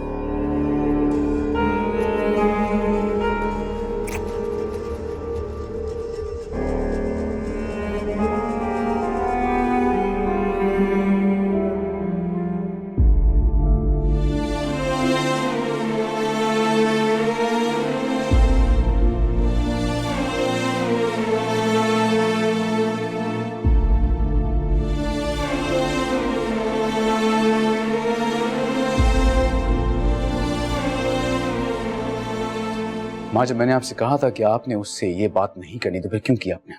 माँ, जब मैंने आपसे कहा था कि आपने उससे ये बात नहीं करनी तो फिर क्यों किया आपने?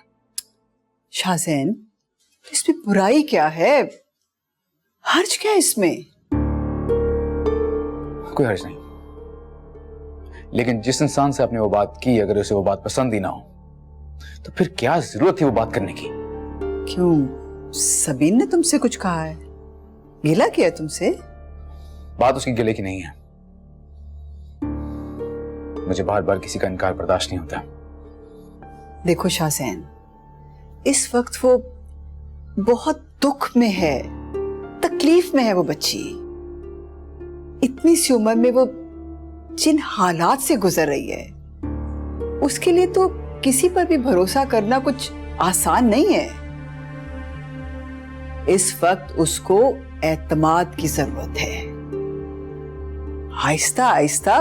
शाज़ैन, इसमें बुराई क्या है? हर्ज क्या है इसमें? कोई हर्ज नहीं, लेकिन जिस इंसान से आपने वो बात की अगर उसे वो बात पसंद ही ना हो तो फिर क्या जरूरत थी वो बात करने की? क्यों, सबीन ने तुमसे कुछ कहा है? गिला किया तुमसे? बात उसकी गिले की नहीं है। मुझे बार बार किसी का इनकार बर्दाश्त नहीं होता। देखो शाज़ैन, इस वक्त वो बहुत दुख में है, तकलीफ में है वो बच्ची। इतनी सी उम्र में वो जिन हालात से गुजर रही है उसके लिए तो किसी पर भी भरोसा करना कुछ आसान नहीं है। इस वक्त उसको एतमाद की जरूरत है। आहिस्ता आहिस्ता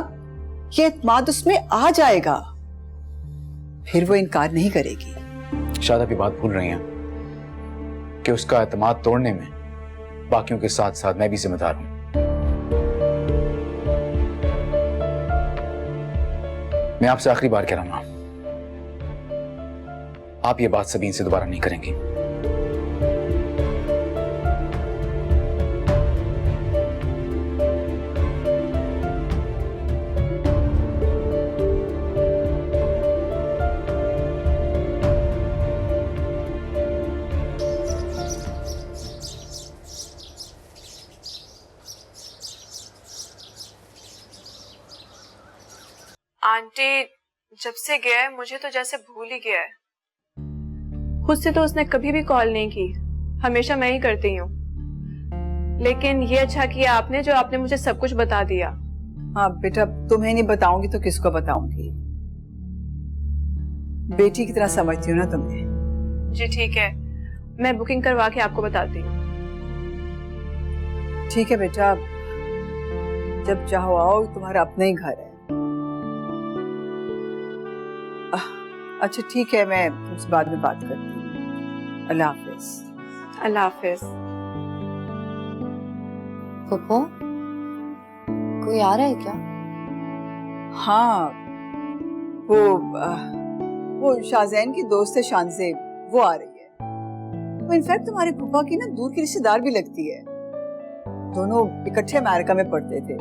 ये एतमाद उसमें आ जाएगा, फिर वो इनकार नहीं करेगी। शायद आप ये बात भूल रही हैं कि उसका एतमाद तोड़ने में बाकियों के साथ साथ मैं भी जिम्मेदार हूं। मैं आपसे आखिरी बार कह रहा हूं मां, आप ये बात सबीन से दोबारा नहीं करेंगी। आंटी जब से गया है मुझे तो जैसे भूल ही गया है। खुद से तो उसने कभी भी कॉल नहीं की, हमेशा मैं ही करती हूँ। लेकिन ये अच्छा किया आपने जो आपने मुझे सब कुछ बता दिया। हाँ बेटा, तुम्हें नहीं बताऊंगी तो किसको बताऊंगी? बेटी की तरह समझती हूँ ना तुम्हें। जी ठीक है, मैं बुकिंग करवा के आपको बताती हूँ। ठीक है बेटा, जब चाहो आओ, तुम्हारा अपना ही घर है। अच्छा ठीक है, मैं तुमसे बाद में बात करती हूँ। अल्लाह हाफिज। अल्लाह हाफिज। पप्पू, कोई आ रहा है क्या? हाँ, वो शाहजैन की दोस्त है शानज़ेब, वो आ रही है। वो इनफैक्ट तुम्हारे फूफा की ना दूर की रिश्तेदार भी लगती है। दोनों इकट्ठे अमेरिका में पढ़ते थे।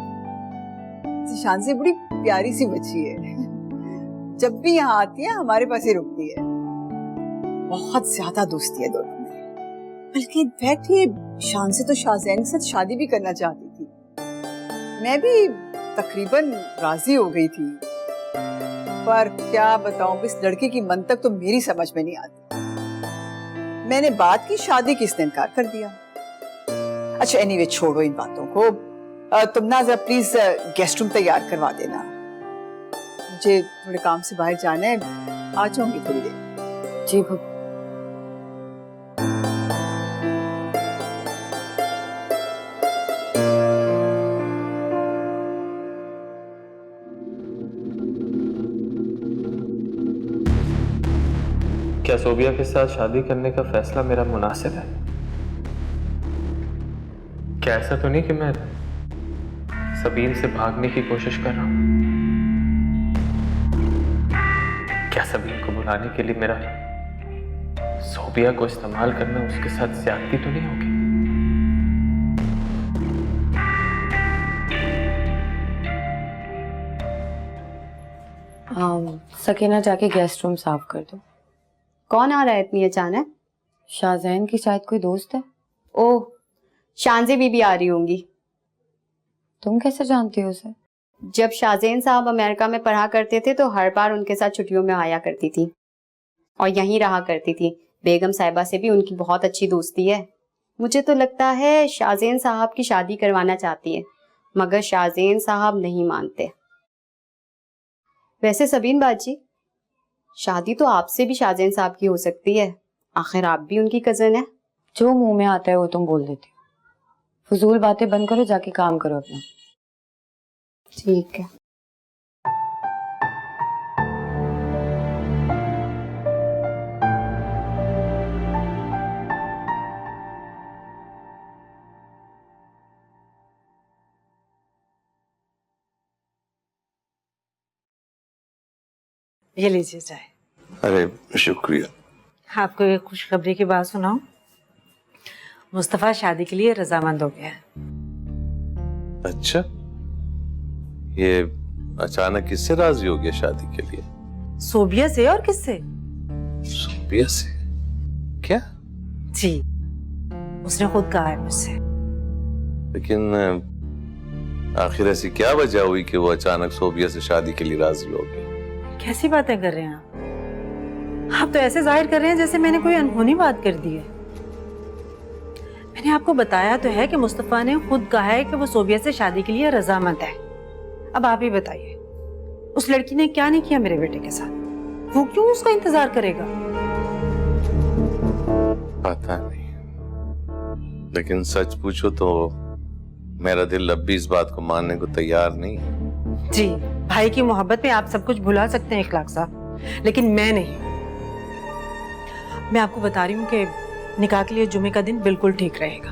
शानज़ेब बड़ी प्यारी सी बच्ची है, जब भी यहाँ आती है हमारे पास ही रुकती है। बहुत ज्यादा दोस्ती है दोनों में। बल्कि इनफैक्ट ये शान से तो शाहजैन के साथ शादी भी करना चाहती थी। मैं भी तकरीबन राजी हो गई थी, पर क्या बताऊं, इस लड़के की मंतक तो मेरी समझ में नहीं आती। मैंने बात की, शादी की, इसने इनकार कर दिया। अच्छा एनीवे, छोड़ो इन बातों को। तुम ना जरा प्लीज गेस्ट रूम तैयार करवा देना, मुझे थोड़े काम से बाहर जाना है। आ जाऊंगी थोड़ी देर। जी भूप। क्या सोबिया के साथ शादी करने का फैसला मेरा मुनासिब है? क्या ऐसा तो नहीं कि मैं सबीन से भागने की कोशिश कर रहा हूं? क्या सबीन को बुलाने के लिए मेरा सोबिया को इस्तेमाल करना उसके साथ ज्यादती तो नहीं होगी? सकीना जाके गेस्ट रूम साफ कर दो। कौन आ रहा है इतनी अचानक? शाहजैन की शायद कोई दोस्त है। ओह, शानज़ेब बीबी आ रही होंगी। तुम कैसे जानती हो उसे? जब शाहजैन साहब अमेरिका में पढ़ा करते थे तो हर बार उनके साथ छुट्टियों में आया करती थी और यहीं रहा करती थी। बेगम साहिबा से भी उनकी बहुत अच्छी दोस्ती है। मुझे तो लगता है शाहजैन साहब की शादी करवाना चाहती है, मगर शाहजैन साहब नहीं मानते। वैसे सबीन बाजी, शादी तो आपसे भी शाहजैन साहब की हो सकती है, आखिर आप भी उनकी कजन है। जो मुंह में आता है वो तुम बोल देती हो। फजूल बातें बंद करो, जाके काम करो अपना। ठीक है। ये लीजिए चाय। अरे शुक्रिया। आपको एक खुशखबरी की बात सुनाऊं? मुस्तफा शादी के लिए रजामंद हो गया है। अच्छा, ये अचानक किससे राजी हो गया शादी के लिए? सोबिया से। और किससे? सोबिया से? क्या? जी, उसने खुद कहा है मुझसे। लेकिन आखिर ऐसी क्या वजह हुई कि वो अचानक सोबिया से शादी के लिए राजी हो गई? कैसी बातें कर रहे हैं आप तो ऐसे जाहिर कर रहे हैं जैसे मैंने कोई अनहोनी बात कर दी है। मैंने आपको बताया तो है कि मुस्तफा ने खुद कहा है कि वो सोबिया से शादी के लिए रजामंद है। अब आप ही बताइए, उस लड़की ने क्या नहीं किया मेरे बेटे के साथ? वो क्यों उसका इंतजार करेगा? पता नहीं, लेकिन सच पूछो तो मेरा दिल अब भी इस बात को मानने को तैयार नहीं है। जी, भाई की मोहब्बत में आप सब कुछ भुला सकते हैं इखलाक साहब, लेकिन मैं नहीं। मैं आपको बता रही हूँ कि निकाह के लिए जुमे का दिन बिल्कुल ठीक रहेगा।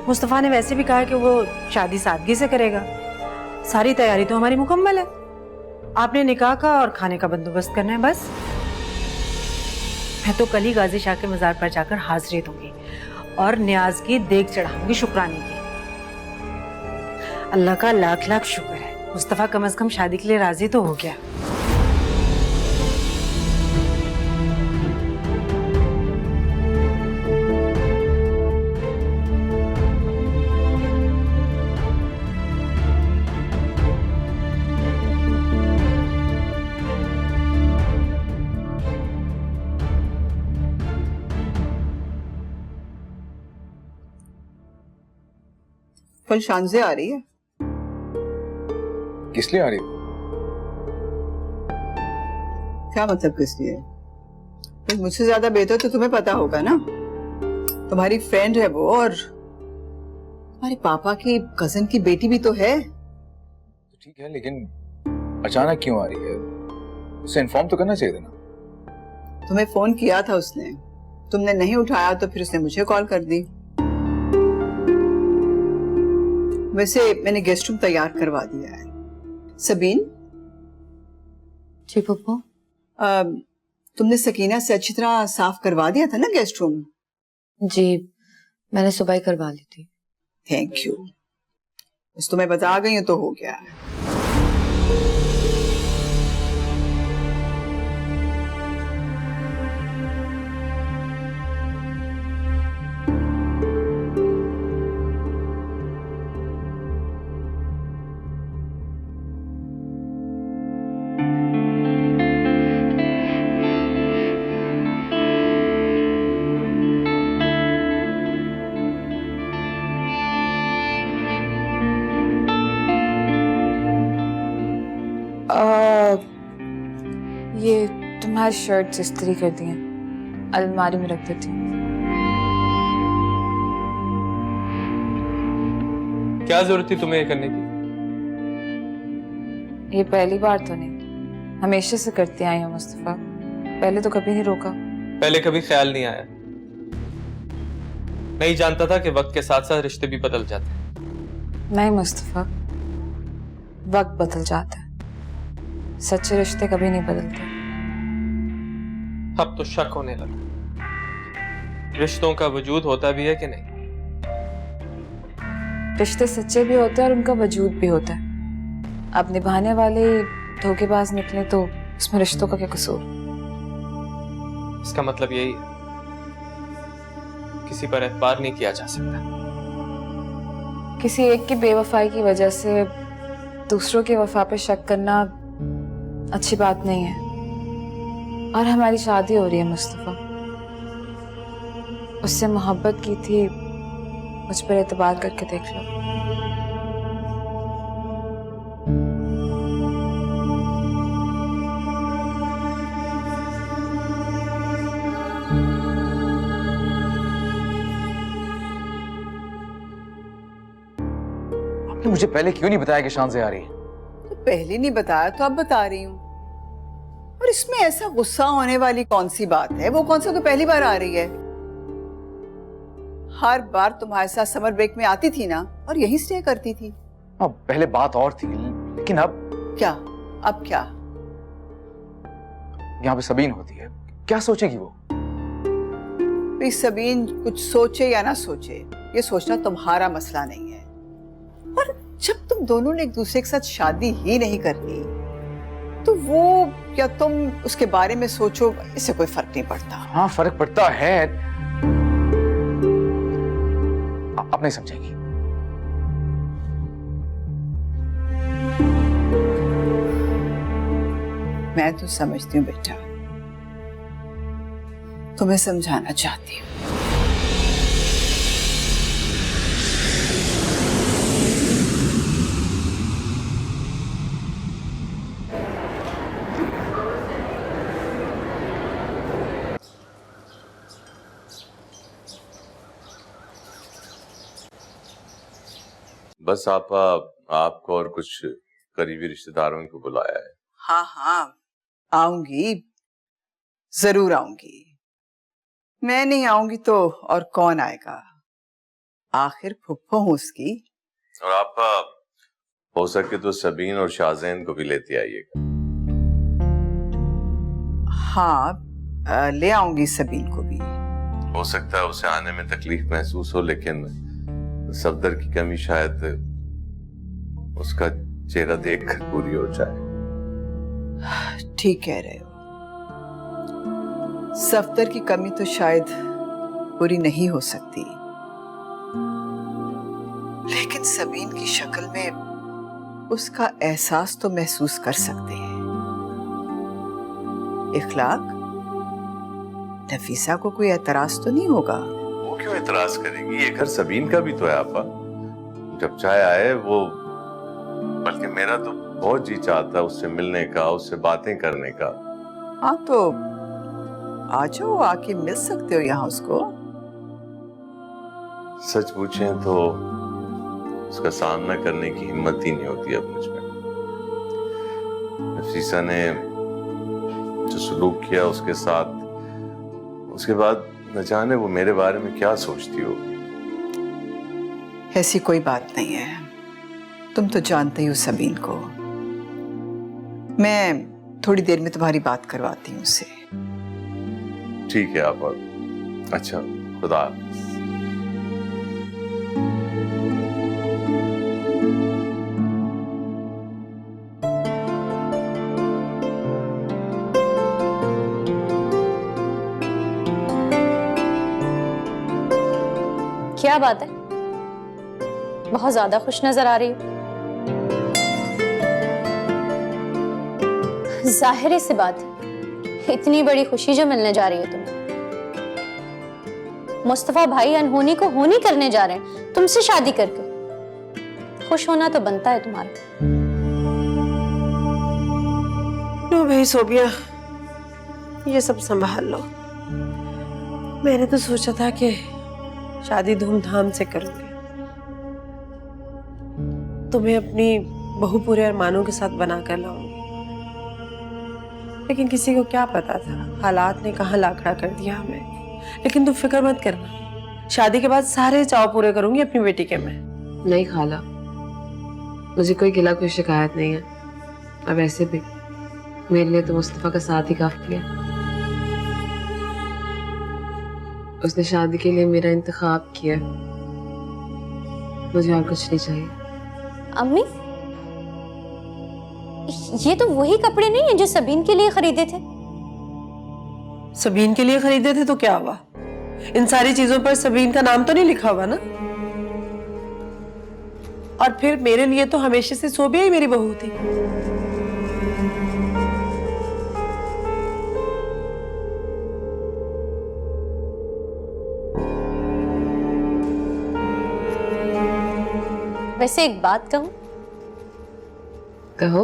मुस्तफा ने वैसे भी कहा कि वो शादी सादगी से करेगा। सारी तैयारी तो हमारी मुकम्मल है। आपने निकाह का और खाने का बंदोबस्त करना है बस। मैं तो कल ही गाजी शाह के मज़ार पर जाकर हाजिरी दूंगी और न्याज की देग चढ़ाऊंगी शुक्राने की। अल्लाह का लाख लाख शुक्र है, मुस्तफ़ा कम से कम शादी के लिए राजी तो हो गया। कल शानजे आ रही है। किस लिए आ रही है? क्या मतलब किस लिए? मुझसे ज्यादा बेहतर तो तुम्हें पता होगा ना। तुम्हारी फ्रेंड है वो, और तुम्हारे पापा की कजन की बेटी भी तो है। तो ठीक है, लेकिन अचानक क्यों आ रही है? उसे इन्फॉर्म तो करना चाहिए था ना। तुम्हें फोन किया था उसने, तुमने नहीं उठाया तो फिर उसने मुझे कॉल कर दी। वैसे मैंने गेस्ट रूम तैयार करवा दिया है। सबीन। जी पप्पू। तुमने सकीना से अच्छी तरह साफ करवा दिया था ना गेस्ट रूम? जी मैंने सुबह ही करवा ली थी। Thank you. बस तुम्हें बता गई हूं तो हो गया है। ये तुम्हारी शर्ट इस्त्री कर दी है, अलमारी में रख देती हूँ। क्या जरूरत थी तुम्हें ये करने की? ये पहली बार तो नहीं, हमेशा से करती आई हूँ मुस्तफा। पहले तो कभी नहीं रोका। पहले कभी ख्याल नहीं आया। नहीं जानता था कि वक्त के साथ साथ रिश्ते भी बदल जाते हैं। नहीं मुस्तफा, वक्त बदल जाता है, सच्चे रिश्ते कभी नहीं बदलते। अब तो शक होने लगा, रिश्तों का वजूद होता भी है कि नहीं। रिश्ते सच्चे भी होते हैं और उनका वजूद भी होता है। अब निभाने वाले धोखेबाज निकले तो इसमें रिश्तों का क्या कसूर? इसका मतलब यही है, किसी पर एतबार नहीं किया जा सकता। किसी एक की बेवफाई की वजह से दूसरों के वफा पे शक करना अच्छी बात नहीं है। और हमारी शादी हो रही है मुस्तफा, उससे मोहब्बत की थी, मुझ पर एतबार करके देख लो। आपने मुझे पहले क्यों नहीं बताया कि शानजे आ रही है? तो पहले नहीं बताया तो अब बता रही हूँ। और इसमें ऐसा गुस्सा होने वाली कौन सी बात है? वो कौन सा तो पहली बार आ रही है। हर बार तुम्हारे साथ समर ब्रेक में आती थी ना, और यहीं स्टे करती थी। अब पहले बात और थी, लेकिन अब क्या? अब क्या? यहाँ पे सबीन होती है, क्या सोचेगी वो? भाई सबीन कुछ सोचे या ना सोचे, ये सोचना तुम्हारा मसला नहीं है। और जब तुम दोनों ने एक दूसरे के साथ शादी ही नहीं करनी, तो वो क्या तुम उसके बारे में सोचो, इससे कोई फर्क नहीं पड़ता। हाँ फर्क पड़ता है। आप नहीं समझेगी। मैं तो समझती हूँ बेटा, तुम्हें समझाना चाहती हूँ। बस आपको और कुछ करीबी रिश्तेदारों को बुलाया है। हाँ हाँ आऊंगी, जरूर आऊंगी। मैं नहीं आऊंगी तो और कौन आएगा? आखिर फुफ्फो हूं उसकी। और आप हो सके तो सबीन और शाहजैन को भी लेते आइएगा। हाँ, ले आऊंगी सबीन को भी। हो सकता है उसे आने में तकलीफ महसूस हो, लेकिन सफदर की कमी शायद उसका चेहरा देखकर पूरी हो जाए। ठीक कह रहे हो, सफदर की कमी तो शायद पूरी नहीं हो सकती, लेकिन सबीन की शक्ल में उसका एहसास तो महसूस कर सकते हैं। इखलाक, नफीसा को कोई एतराज तो नहीं होगा? वो क्यों एतराज करेगी? ये घर सबीन का भी तो है आपा। जब चाहे आए वो, बल्कि मेरा तो बहुत जी चाहता है उससे मिलने का, उससे बातें करने का। हाँ तो आ जाओ, आके मिल सकते हो यहाँ उसको। सच पूछें तो उसका सामना करने की हिम्मत ही नहीं होती अब मुझ में। नफीसा ने जो सलूक किया उसके साथ, उसके बाद न जाने वो मेरे बारे में क्या सोचती हो। ऐसी कोई बात नहीं है, तुम तो जानते ही हो सबीन को। मैं थोड़ी देर में तुम्हारी बात करवाती हूँ उससे। ठीक है आप। अच्छा, खुदा हाफिज। क्या बात है, बहुत ज्यादा खुश नजर आ रही हो। जाहिर सी बात है, इतनी बड़ी खुशी जो मिलने जा रही है तुम्हें। मुस्तफा भाई अनहोनी को होनी करने जा रहे हैं तुमसे शादी करके। खुश होना तो बनता है तुम्हारा। लो भाई सोबिया, ये सब संभाल लो। मैंने तो सोचा था कि शादी धूमधाम से करूंगी, तुम्हें अपनी बहू पूरे अरमानों के साथ बना कर लाऊंगी, लेकिन किसी को क्या पता था, हालात ने कहाँ लाखड़ा कर दिया हमें। लेकिन तुम फिक्र मत करना, शादी के बाद सारे चाव पूरे करूंगी अपनी बेटी के मैं। नहीं खाला, मुझे कोई गिला कोई शिकायत नहीं है। अब ऐसे भी मेरे लिए तो मुस्तफा का साथ ही काफी है। उसने शादी के लिए मेरा इंतखाब किया, मुझे और कुछ नहीं चाहिए। अम्मी, ये तो वही कपड़े नहीं है जो सबीन के लिए खरीदे थे? सबीन के लिए खरीदे थे तो क्या हुआ? इन सारी चीजों पर सबीन का नाम तो नहीं लिखा हुआ ना? और फिर मेरे लिए तो हमेशा से सोबिया ही मेरी बहू थी। वैसे एक बात कहूं? कहो।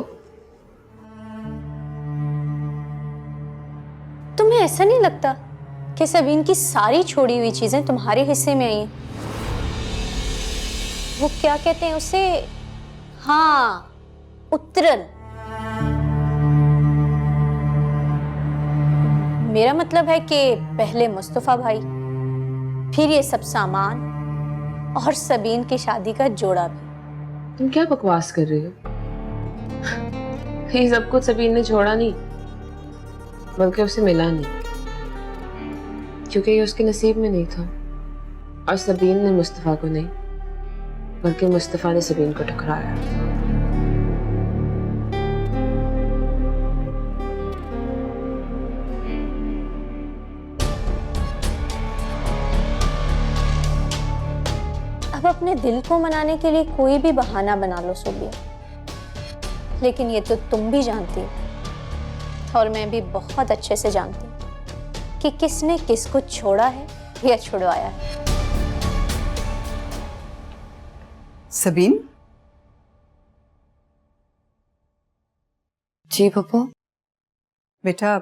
तुम्हें ऐसा नहीं लगता कि सबीन की सारी छोड़ी हुई चीजें तुम्हारे हिस्से में आई हैं? वो क्या कहते हैं उसे, हाँ, उत्तरन। मेरा मतलब है कि पहले मुस्तफा भाई, फिर ये सब सामान और सबीन की शादी का जोड़ा भी। तुम क्या बकवास कर रही हो? ये सब कुछ सबीन ने छोड़ा नहीं, बल्कि उसे मिला नहीं, क्योंकि ये उसके नसीब में नहीं था। और सबीन ने मुस्तफा को नहीं, बल्कि मुस्तफा ने सबीन को ठुकराया। अब अपने दिल को मनाने के लिए कोई भी बहाना बना लो सोबिया, लेकिन ये तो तुम भी जानती हो और मैं भी बहुत अच्छे से जानती हूँ कि किसने किसको छोड़ा है या छुड़वाया है। सबीन? जी पप्पू। बेटा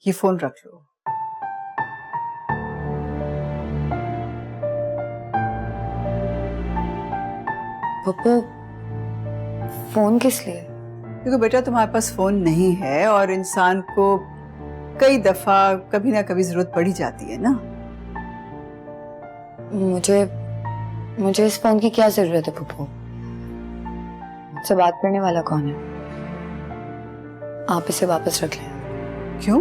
ये फोन रख लो। पप्पू, फोन किस लिए? क्योंकि बेटा तुम्हारे पास फोन नहीं है और इंसान को कई दफा कभी ना कभी जरूरत पड़ी जाती है ना। मुझे इस फोन की क्या जरूरत है पप्पू? मुझसे बात करने वाला कौन है? आप इसे वापस रख लें। क्यों?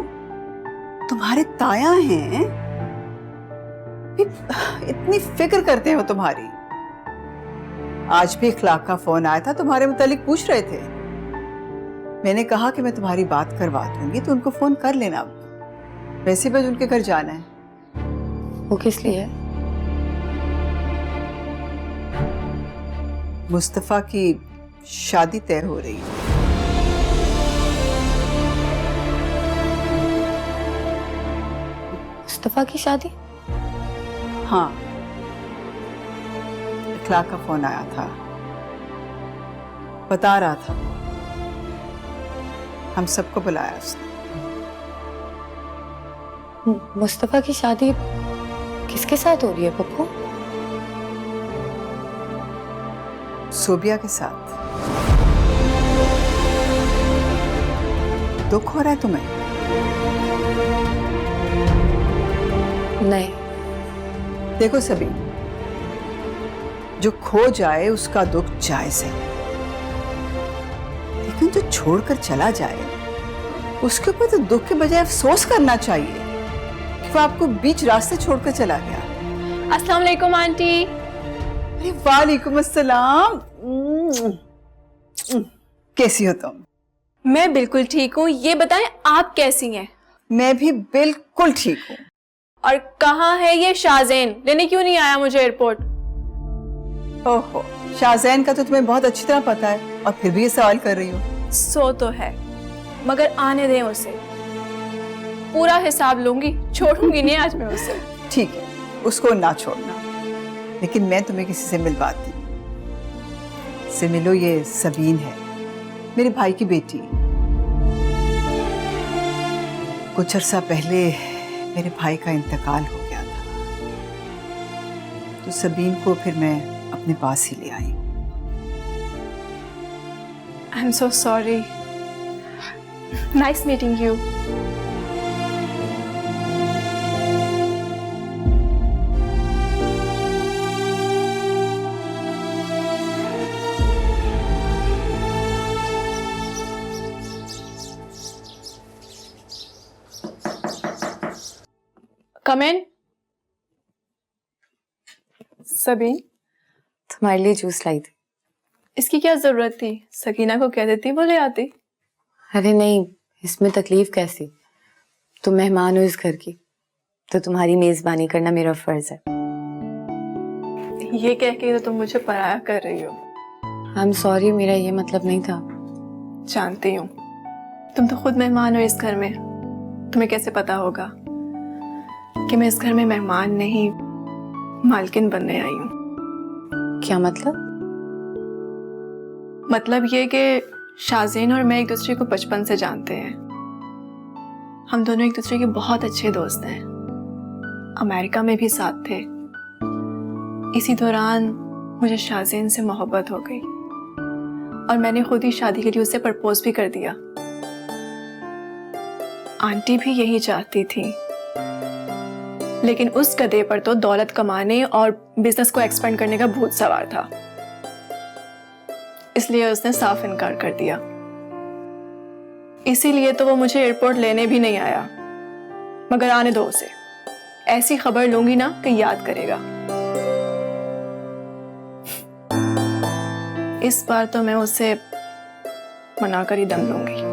तुम्हारे ताया हैं, इतनी फिक्र करते हैं वो तुम्हारी। आज भी इखलाक का फोन आया था, तुम्हारे मुतालिक पूछ रहे थे। मैंने कहा कि मैं तुम्हारी बात करवा दूंगी तो उनको फोन कर लेना। वैसे भी उनके घर जाना है। वो किस लिए है? मुस्तफा की शादी तय हो रही है। मुस्तफा की शादी? हाँ, इखलाक का फोन आया था, बता रहा था। हम सबको बुलाया उसने। मुस्तफा की शादी किसके साथ हो रही है पप्पू? सोबिया के साथ। दुख हो रहा है तुम्हें? नहीं। देखो सभी, जो खो जाए उसका दुख जायज है, लेकिन जो छोड़कर चला जाए उसके ऊपर तो दुख के बजाय अफसोस करना चाहिए कि वो आपको बीच रास्ते छोड़कर चला गया। अस्सलाम वालेकुम आंटी। अरे वालेकुम अस्सलाम। कैसी हो तुम? मैं बिल्कुल ठीक हूँ। ये बताएं आप कैसी हैं? मैं भी बिल्कुल ठीक हूँ। और कहाँ है ये शाहजैन? लेने क्यों नहीं आया मुझे एयरपोर्ट? ओहो, शाहजैन का तो तुम्हें बहुत अच्छी तरह पता है और फिर भी ये सवाल कर रही हो। सो तो है, मगर आने दें उसे, पूरा हिसाब लूंगी, छोड़ूंगी नहीं आज मैं उसे। ठीक है, उसको ना छोड़ना, लेकिन मैं तुम्हें किसी से मिलवाती हूँ। से मिलो, ये सबीन है, मेरे भाई की बेटी। कुछ अर्सा पहले मेरे भाई का इंतकाल हो गया था, तो सबीन को फिर मैं अपने पास ही ले आई। I'm so sorry. Nice meeting you. Come in. Sabeen, तुम्हारे लिए जूस लाई थी। इसकी क्या जरूरत थी? सकीना को कह देती, वो ले आती। अरे नहीं, इसमें तकलीफ कैसी? तुम मेहमान हो इस घर की, तो तुम्हारी मेजबानी करना मेरा फर्ज है। ये कह के तो तुम मुझे पराया कर रही हो। आई एम सॉरी, मेरा ये मतलब नहीं था। जानती हूँ, तुम तो खुद मेहमान हो इस घर में। तुम्हें कैसे पता होगा कि मैं इस घर में मेहमान नहीं, मालकिन बनने आई हूँ। क्या मतलब? मतलब ये कि शाहजैन और मैं एक दूसरे को बचपन से जानते हैं। हम दोनों एक दूसरे के बहुत अच्छे दोस्त हैं। अमेरिका में भी साथ थे। इसी दौरान मुझे शाहजैन से मोहब्बत हो गई और मैंने खुद ही शादी के लिए उसे प्रपोज भी कर दिया। आंटी भी यही चाहती थी, लेकिन उस गधे पर तो दौलत कमाने और बिजनेस को एक्सपेंड करने का भूत सवार था, इसलिए उसने साफ इनकार कर दिया। इसीलिए तो वो मुझे एयरपोर्ट लेने भी नहीं आया। मगर आने दो उसे, ऐसी खबर लूंगी ना कि याद करेगा। इस बार तो मैं उसे मना कर ही दम लूंगी।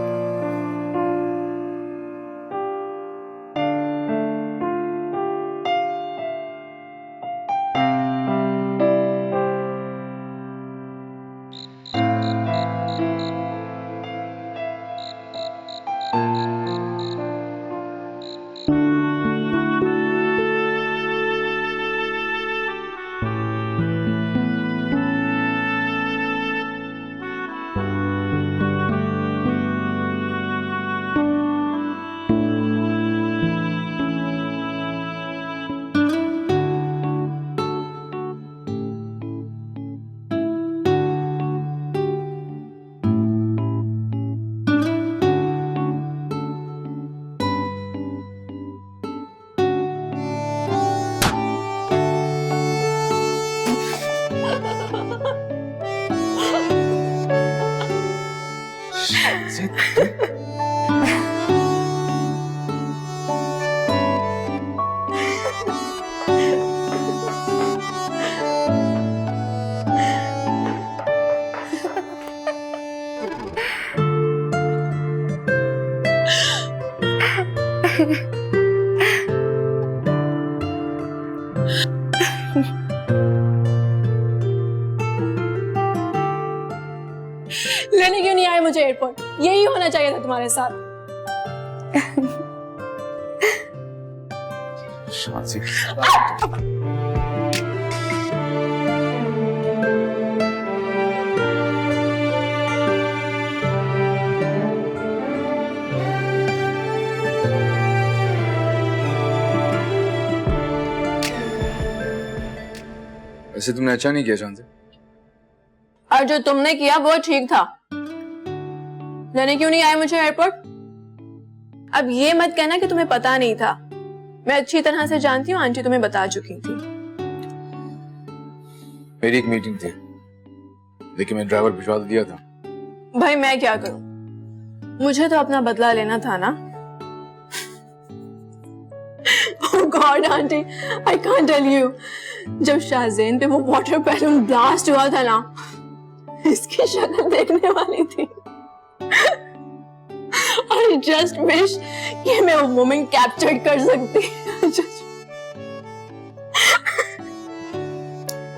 लेने क्यों नहीं आए मुझे एयरपोर्ट? यही होना चाहिए था तुम्हारे साथ। शांति। वैसे तुमने अच्छा नहीं किया शांति। और जो तुमने किया वो ठीक था। लेने क्यों नहीं आए मुझे एयरपोर्ट? अब ये मत कहना कि तुम्हें पता नहीं था। मैं अच्छी तरह से जानती हूँ, आंटी तुम्हें बता चुकी थी। मेरी एक मीटिंग थी, लेकिन मैं ड्राइवर भिजवा दिया था। भाई मैं क्या करूं? मुझे तो अपना बदला लेना था ना। Oh God, aunty, I can't tell you। जब शाहजेन पे वो वाटर बैलून ब्लास्ट हुआ था ना, इसकी शक्ल देखने वाली थी। I just wish कि मैं वो मोमेंट कैप्चर कर सकती।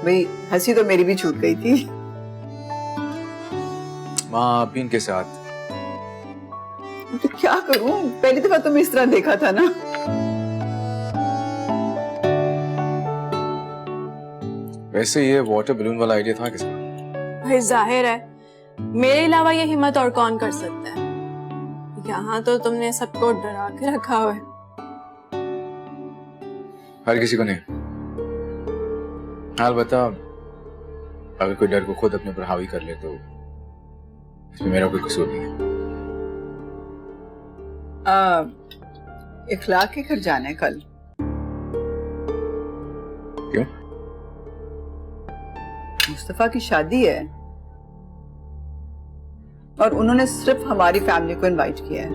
भाई हंसी तो मेरी भी छूट गई थी। माँ बीन के साथ। तो क्या करूं, पहली दफा तुम इस तरह देखा था ना। वैसे ये वाटर बलून वाला आइडिया था किसका? भाई जाहिर है मेरे अलावा ये हिम्मत और कौन कर सकता है। यहाँ तो तुमने सबको डरा के रखा हुआ है। हर किसी को नहीं। हाल बता, अगर कोई डर को खुद अपने पर हावी कर ले तो इसमें मेरा कोई कसूर नहीं है। इखलाक के घर जाना है कल। क्यों? मुस्तफा की शादी है और उन्होंने सिर्फ हमारी फैमिली को इनवाइट किया है।